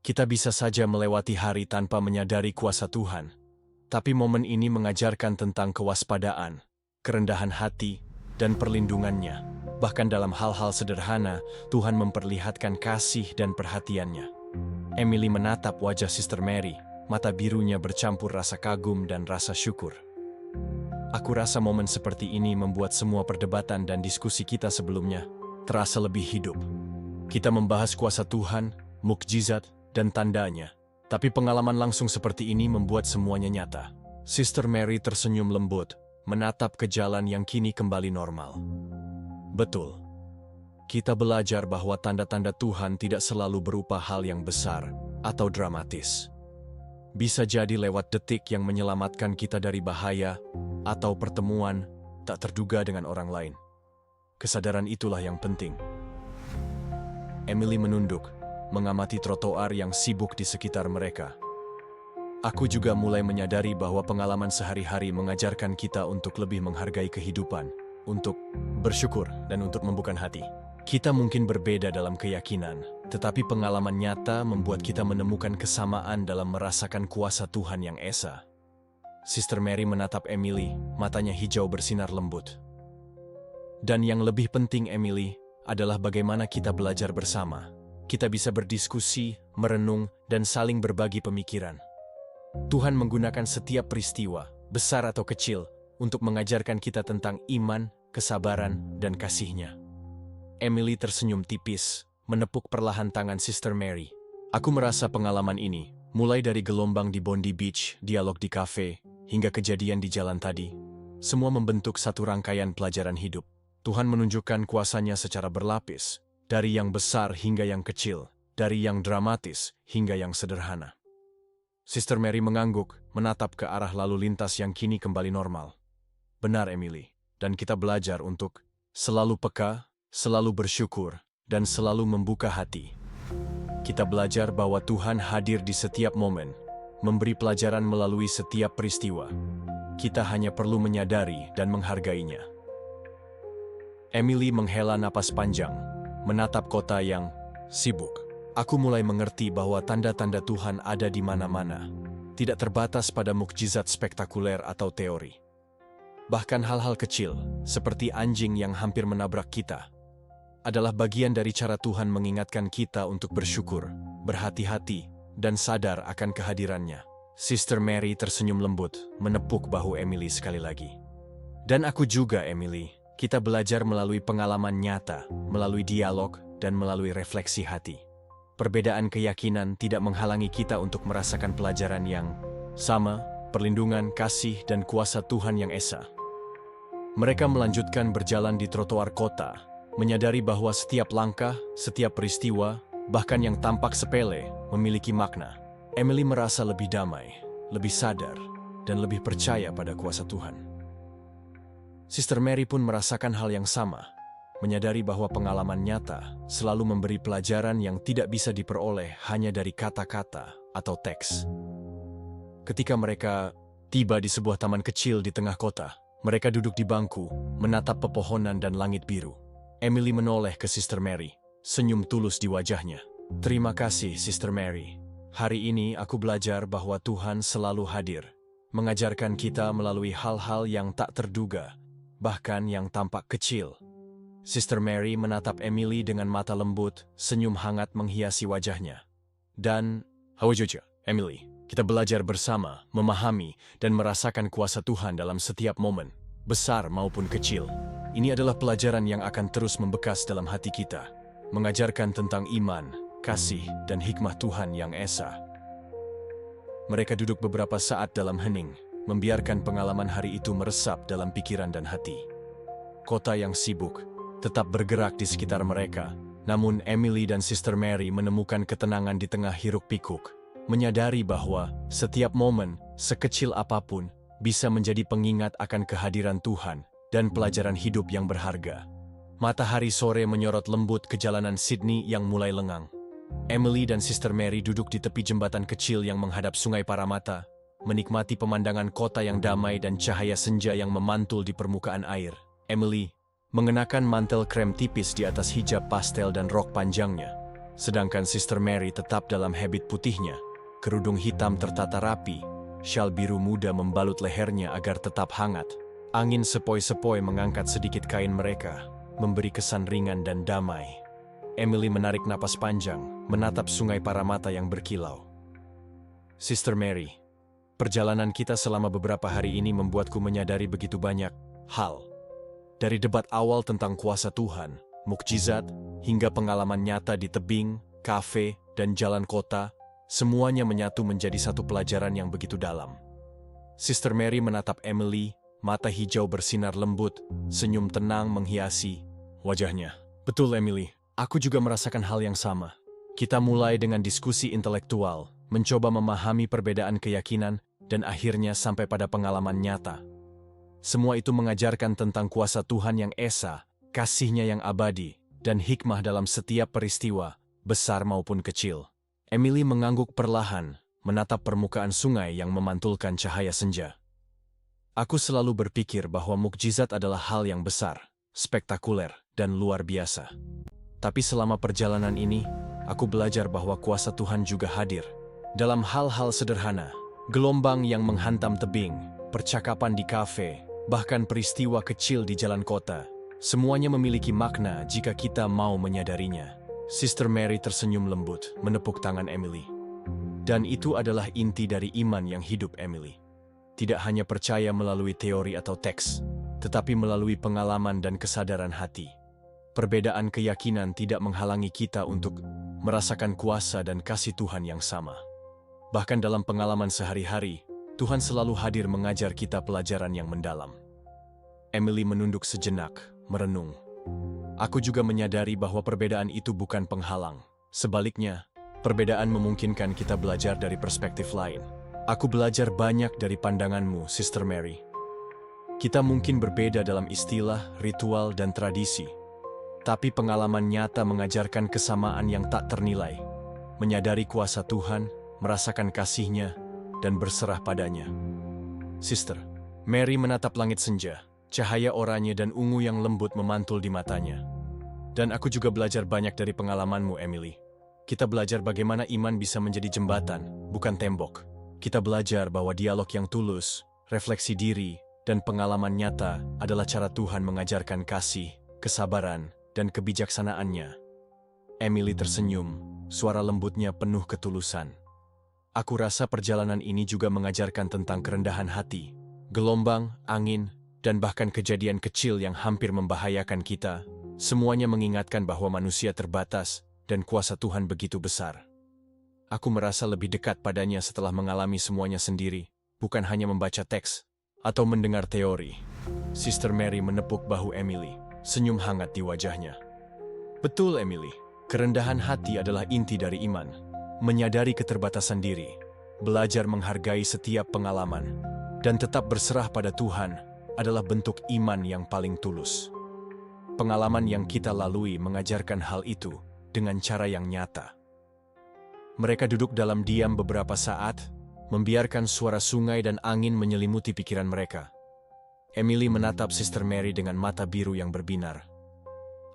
Kita bisa saja melewati hari tanpa menyadari kuasa Tuhan, tapi momen ini mengajarkan tentang kewaspadaan, kerendahan hati, dan perlindungannya. Bahkan dalam hal-hal sederhana, Tuhan memperlihatkan kasih dan perhatiannya." Emily menatap wajah Sister Mary, mata birunya bercampur rasa kagum dan rasa syukur. "Aku rasa momen seperti ini membuat semua perdebatan dan diskusi kita sebelumnya terasa lebih hidup. Kita membahas kuasa Tuhan, mukjizat, dan tandanya, tapi pengalaman langsung seperti ini membuat semuanya nyata." Sister Mary tersenyum lembut, menatap ke jalan yang kini kembali normal. "Betul. Kita belajar bahwa tanda-tanda Tuhan tidak selalu berupa hal yang besar atau dramatis. Bisa jadi lewat detik yang menyelamatkan kita dari bahaya atau pertemuan tak terduga dengan orang lain. Kesadaran itulah yang penting." Emily menunduk, mengamati trotoar yang sibuk di sekitar mereka. "Aku juga mulai menyadari bahwa pengalaman sehari-hari mengajarkan kita untuk lebih menghargai kehidupan, untuk bersyukur, dan untuk membuka hati. Kita mungkin berbeda dalam keyakinan, tetapi pengalaman nyata membuat kita menemukan kesamaan dalam merasakan kuasa Tuhan yang esa." Sister Mary menatap Emily, matanya hijau bersinar lembut. "Dan yang lebih penting, Emily, adalah bagaimana kita belajar bersama. Kita bisa berdiskusi, merenung, dan saling berbagi pemikiran. Tuhan menggunakan setiap peristiwa, besar atau kecil, untuk mengajarkan kita tentang iman, kesabaran, dan kasih-Nya." Emily tersenyum tipis, menepuk perlahan tangan Sister Mary. "Aku merasa pengalaman ini, mulai dari gelombang di Bondi Beach, dialog di kafe, hingga kejadian di jalan tadi, semua membentuk satu rangkaian pelajaran hidup. Tuhan menunjukkan kuasa-Nya secara berlapis, dari yang besar hingga yang kecil, dari yang dramatis hingga yang sederhana." Sister Mary mengangguk, menatap ke arah lalu lintas yang kini kembali normal. "Benar, Emily, dan kita belajar untuk selalu peka, selalu bersyukur, dan selalu membuka hati." Kita belajar bahwa Tuhan hadir di setiap momen, memberi pelajaran melalui setiap peristiwa. Kita hanya perlu menyadari dan menghargainya. Emily menghela napas panjang, menatap kota yang sibuk. Aku mulai mengerti bahwa tanda-tanda Tuhan ada di mana-mana, tidak terbatas pada mukjizat spektakuler atau teori. Bahkan hal-hal kecil, seperti anjing yang hampir menabrak kita, adalah bagian dari cara Tuhan mengingatkan kita untuk bersyukur, berhati-hati, dan sadar akan kehadirannya. Sister Mary tersenyum lembut, menepuk bahu Emily sekali lagi. Dan aku juga, Emily. Kita belajar melalui pengalaman nyata, melalui dialog, dan melalui refleksi hati. Perbedaan keyakinan tidak menghalangi kita untuk merasakan pelajaran yang sama, perlindungan, kasih, dan kuasa Tuhan yang esa. Mereka melanjutkan berjalan di trotoar kota, menyadari bahwa setiap langkah, setiap peristiwa, bahkan yang tampak sepele, memiliki makna. Emily merasa lebih damai, lebih sadar, dan lebih percaya pada kuasa Tuhan. Sister Mary pun merasakan hal yang sama, menyadari bahwa pengalaman nyata selalu memberi pelajaran yang tidak bisa diperoleh hanya dari kata-kata atau teks. Ketika mereka tiba di sebuah taman kecil di tengah kota, mereka duduk di bangku, menatap pepohonan dan langit biru. Emily menoleh ke Sister Mary, senyum tulus di wajahnya. Terima kasih, Sister Mary. Hari ini aku belajar bahwa Tuhan selalu hadir, mengajarkan kita melalui hal-hal yang tak terduga, bahkan yang tampak kecil. Sister Mary menatap Emily dengan mata lembut, senyum hangat menghiasi wajahnya. Dan, Hawajuja, Emily, kita belajar bersama, memahami, dan merasakan kuasa Tuhan dalam setiap momen, besar maupun kecil. Ini adalah pelajaran yang akan terus membekas dalam hati kita, mengajarkan tentang iman, kasih, dan hikmah Tuhan yang esa. Mereka duduk beberapa saat dalam hening, membiarkan pengalaman hari itu meresap dalam pikiran dan hati. Kota yang sibuk tetap bergerak di sekitar mereka, namun Emily dan Sister Mary menemukan ketenangan di tengah hiruk-pikuk, menyadari bahwa setiap momen, sekecil apapun, bisa menjadi pengingat akan kehadiran Tuhan dan pelajaran hidup yang berharga. Matahari sore menyorot lembut ke jalanan Sydney yang mulai lengang. Emily dan Sister Mary duduk di tepi jembatan kecil yang menghadap Sungai Parramatta, menikmati pemandangan kota yang damai dan cahaya senja yang memantul di permukaan air. Emily mengenakan mantel krem tipis di atas hijab pastel dan rok panjangnya, sedangkan Sister Mary tetap dalam habit putihnya, kerudung hitam tertata rapi, syal biru muda membalut lehernya agar tetap hangat. Angin sepoi-sepoi mengangkat sedikit kain mereka, memberi kesan ringan dan damai. Emily menarik napas panjang, menatap Sungai Parramatta yang berkilau. Sister Mary, perjalanan kita selama beberapa hari ini membuatku menyadari begitu banyak hal. Dari debat awal tentang kuasa Tuhan, mukjizat, hingga pengalaman nyata di tebing, kafe, dan jalan kota, semuanya menyatu menjadi satu pelajaran yang begitu dalam. Sister Mary menatap Emily, mata hijau bersinar lembut, senyum tenang menghiasi wajahnya. Betul, Emily. Aku juga merasakan hal yang sama. Kita mulai dengan diskusi intelektual, mencoba memahami perbedaan keyakinan, dan akhirnya sampai pada pengalaman nyata. Semua itu mengajarkan tentang kuasa Tuhan yang esa, kasih-Nya yang abadi, dan hikmah dalam setiap peristiwa, besar maupun kecil. Emily mengangguk perlahan, menatap permukaan sungai yang memantulkan cahaya senja. Aku selalu berpikir bahwa mukjizat adalah hal yang besar, spektakuler, dan luar biasa. Tapi selama perjalanan ini, aku belajar bahwa kuasa Tuhan juga hadir. Dalam hal-hal sederhana, gelombang yang menghantam tebing, percakapan di kafe, bahkan peristiwa kecil di jalan kota, semuanya memiliki makna jika kita mau menyadarinya. Sister Mary tersenyum lembut, menepuk tangan Emily. Dan itu adalah inti dari iman yang hidup, Emily. Tidak hanya percaya melalui teori atau teks, tetapi melalui pengalaman dan kesadaran hati. Perbedaan keyakinan tidak menghalangi kita untuk merasakan kuasa dan kasih Tuhan yang sama. Bahkan dalam pengalaman sehari-hari, Tuhan selalu hadir mengajar kita pelajaran yang mendalam. Emily menunduk sejenak, merenung. Aku juga menyadari bahwa perbedaan itu bukan penghalang. Sebaliknya, perbedaan memungkinkan kita belajar dari perspektif lain. Aku belajar banyak dari pandanganmu, Sister Mary. Kita mungkin berbeda dalam istilah, ritual, dan tradisi. Tapi pengalaman nyata mengajarkan kesamaan yang tak ternilai. menyadari kuasa Tuhan, merasakan kasih-Nya, dan berserah padanya. Sister Mary menatap langit senja, cahaya oranye dan ungu yang lembut memantul di matanya. Dan aku juga belajar banyak dari pengalamanmu, Emily. Kita belajar bagaimana iman bisa menjadi jembatan, bukan tembok. Kita belajar bahwa dialog yang tulus, refleksi diri, dan pengalaman nyata adalah cara Tuhan mengajarkan kasih, kesabaran, dan kebijaksanaannya. Emily tersenyum, suara lembutnya penuh ketulusan. Aku rasa perjalanan ini juga mengajarkan tentang kerendahan hati, gelombang, angin, dan bahkan kejadian kecil yang hampir membahayakan kita. Semuanya mengingatkan bahwa manusia terbatas dan kuasa Tuhan begitu besar. Aku merasa lebih dekat padanya setelah mengalami semuanya sendiri, bukan hanya membaca teks atau mendengar teori. Sister Mary menepuk bahu Emily, senyum hangat di wajahnya. Betul, Emily. Kerendahan hati adalah inti dari iman. Menyadari keterbatasan diri, belajar menghargai setiap pengalaman, dan tetap berserah pada Tuhan adalah bentuk iman yang paling tulus. Pengalaman yang kita lalui mengajarkan hal itu dengan cara yang nyata. Mereka duduk dalam diam beberapa saat, membiarkan suara sungai dan angin menyelimuti pikiran mereka. Emily menatap Sister Mary dengan mata biru yang berbinar.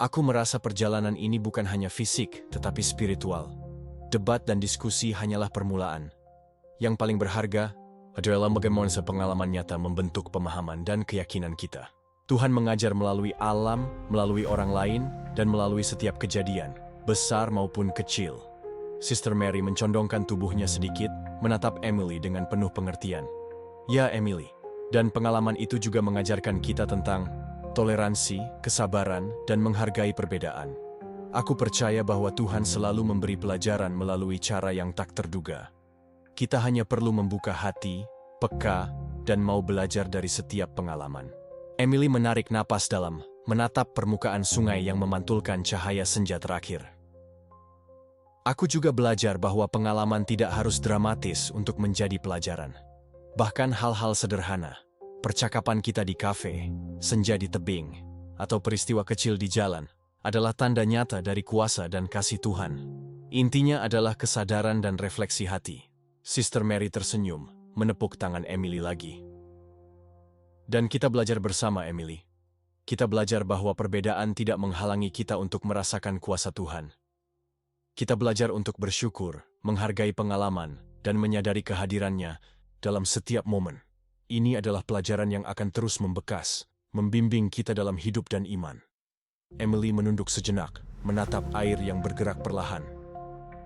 Aku merasa perjalanan ini bukan hanya fisik, tetapi spiritual. Debat dan diskusi hanyalah permulaan. Yang paling berharga adalah bagaimana pengalaman nyata membentuk pemahaman dan keyakinan kita. Tuhan mengajar melalui alam, melalui orang lain, dan melalui setiap kejadian, besar maupun kecil. Sister Mary mencondongkan tubuhnya sedikit, menatap Emily dengan penuh pengertian. Ya, Emily. Dan pengalaman itu juga mengajarkan kita tentang toleransi, kesabaran, dan menghargai perbedaan. Aku percaya bahwa Tuhan selalu memberi pelajaran melalui cara yang tak terduga. Kita hanya perlu membuka hati, peka, dan mau belajar dari setiap pengalaman. Emily menarik napas dalam, menatap permukaan sungai yang memantulkan cahaya senja terakhir. Aku juga belajar bahwa pengalaman tidak harus dramatis untuk menjadi pelajaran. Bahkan hal-hal sederhana, percakapan kita di kafe, senja di tebing, atau peristiwa kecil di jalan, adalah tanda nyata dari kuasa dan kasih Tuhan. Intinya adalah kesadaran dan refleksi hati. Sister Mary tersenyum, menepuk tangan Emily lagi. Dan kita belajar bersama, Emily. Kita belajar bahwa perbedaan tidak menghalangi kita untuk merasakan kuasa Tuhan. Kita belajar untuk bersyukur, menghargai pengalaman, dan menyadari kehadirannya dalam setiap momen. Ini adalah pelajaran yang akan terus membekas, membimbing kita dalam hidup dan iman. Emily menunduk sejenak, menatap air yang bergerak perlahan.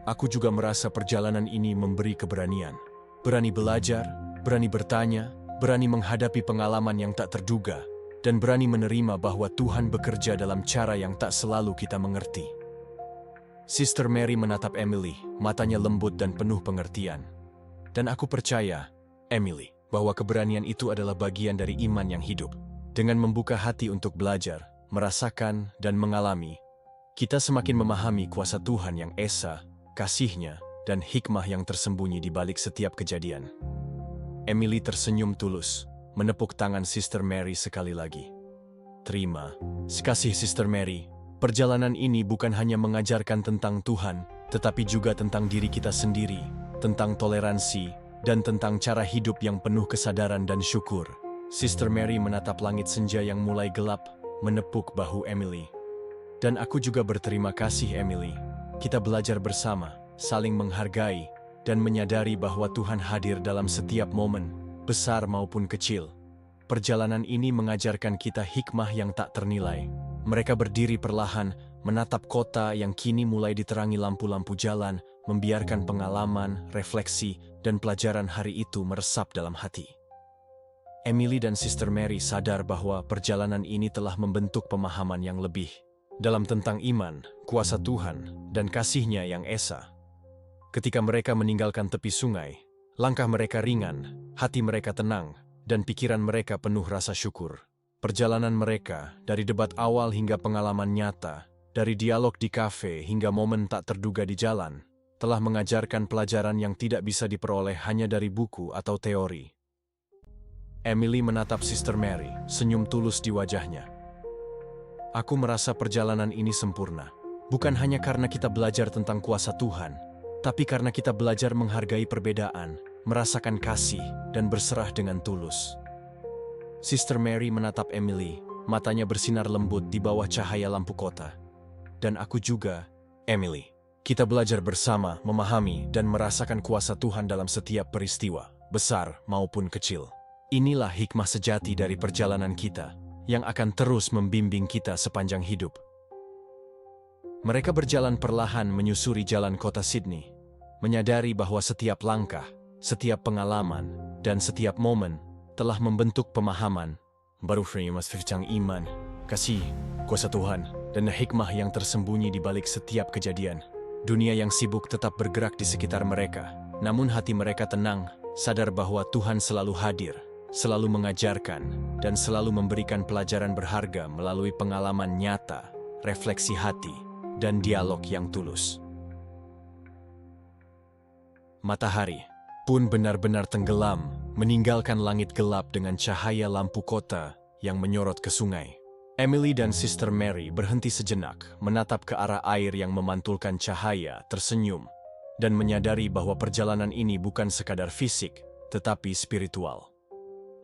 Aku juga merasa perjalanan ini memberi keberanian. Berani belajar, berani bertanya, berani menghadapi pengalaman yang tak terduga, dan berani menerima bahwa Tuhan bekerja dalam cara yang tak selalu kita mengerti. Sister Mary menatap Emily, matanya lembut dan penuh pengertian. Dan aku percaya, Emily, bahwa keberanian itu adalah bagian dari iman yang hidup. Dengan membuka hati untuk belajar, merasakan, dan mengalami, kita semakin memahami kuasa Tuhan yang esa, kasih-Nya, dan hikmah yang tersembunyi di balik setiap kejadian. Emily tersenyum tulus, menepuk tangan Sister Mary sekali lagi. Terima kasih, Sister Mary. Perjalanan ini bukan hanya mengajarkan tentang Tuhan, tetapi juga tentang diri kita sendiri, tentang toleransi, dan tentang cara hidup yang penuh kesadaran dan syukur. Sister Mary menatap langit senja yang mulai gelap, menepuk bahu Emily. Dan aku juga berterima kasih, Emily. Kita belajar bersama, saling menghargai, dan menyadari bahwa Tuhan hadir dalam setiap momen, besar maupun kecil. Perjalanan ini mengajarkan kita hikmah yang tak ternilai. Mereka berdiri perlahan, menatap kota yang kini mulai diterangi lampu-lampu jalan, membiarkan pengalaman, refleksi, dan pelajaran hari itu meresap dalam hati. Emily dan Sister Mary sadar bahwa perjalanan ini telah membentuk pemahaman yang lebih dalam tentang iman, kuasa Tuhan, dan kasih-Nya yang esa. Ketika mereka meninggalkan tepi sungai, langkah mereka ringan, hati mereka tenang, dan pikiran mereka penuh rasa syukur. Perjalanan mereka, dari debat awal hingga pengalaman nyata, dari dialog di kafe hingga momen tak terduga di jalan, telah mengajarkan pelajaran yang tidak bisa diperoleh hanya dari buku atau teori. Emily menatap Sister Mary, senyum tulus di wajahnya. Aku merasa perjalanan ini sempurna, bukan hanya karena kita belajar tentang kuasa Tuhan, tapi karena kita belajar menghargai perbedaan, merasakan kasih, dan berserah dengan tulus. Sister Mary menatap Emily, matanya bersinar lembut di bawah cahaya lampu kota. Dan aku juga, Emily. Kita belajar bersama, memahami, dan merasakan kuasa Tuhan dalam setiap peristiwa, besar maupun kecil. Inilah hikmah sejati dari perjalanan kita, yang akan terus membimbing kita sepanjang hidup. Mereka berjalan perlahan menyusuri jalan kota Sydney, menyadari bahwa setiap langkah, setiap pengalaman, dan setiap momen telah membentuk pemahaman baru tentang iman, kasih, kuasa Tuhan, dan hikmah yang tersembunyi di balik setiap kejadian. Dunia yang sibuk tetap bergerak di sekitar mereka, namun hati mereka tenang, sadar bahwa Tuhan selalu hadir, selalu mengajarkan, dan selalu memberikan pelajaran berharga melalui pengalaman nyata, refleksi hati, dan dialog yang tulus. Matahari pun benar-benar tenggelam, meninggalkan langit gelap dengan cahaya lampu kota yang menyorot ke sungai. Emily dan Sister Mary berhenti sejenak, menatap ke arah air yang memantulkan cahaya, tersenyum, dan menyadari bahwa perjalanan ini bukan sekadar fisik, tetapi spiritual.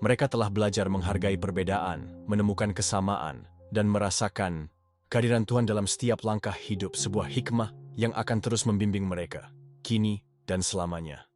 Mereka telah belajar menghargai perbedaan, menemukan kesamaan, dan merasakan kehadiran Tuhan dalam setiap langkah hidup, sebuah hikmah yang akan terus membimbing mereka, kini dan selamanya.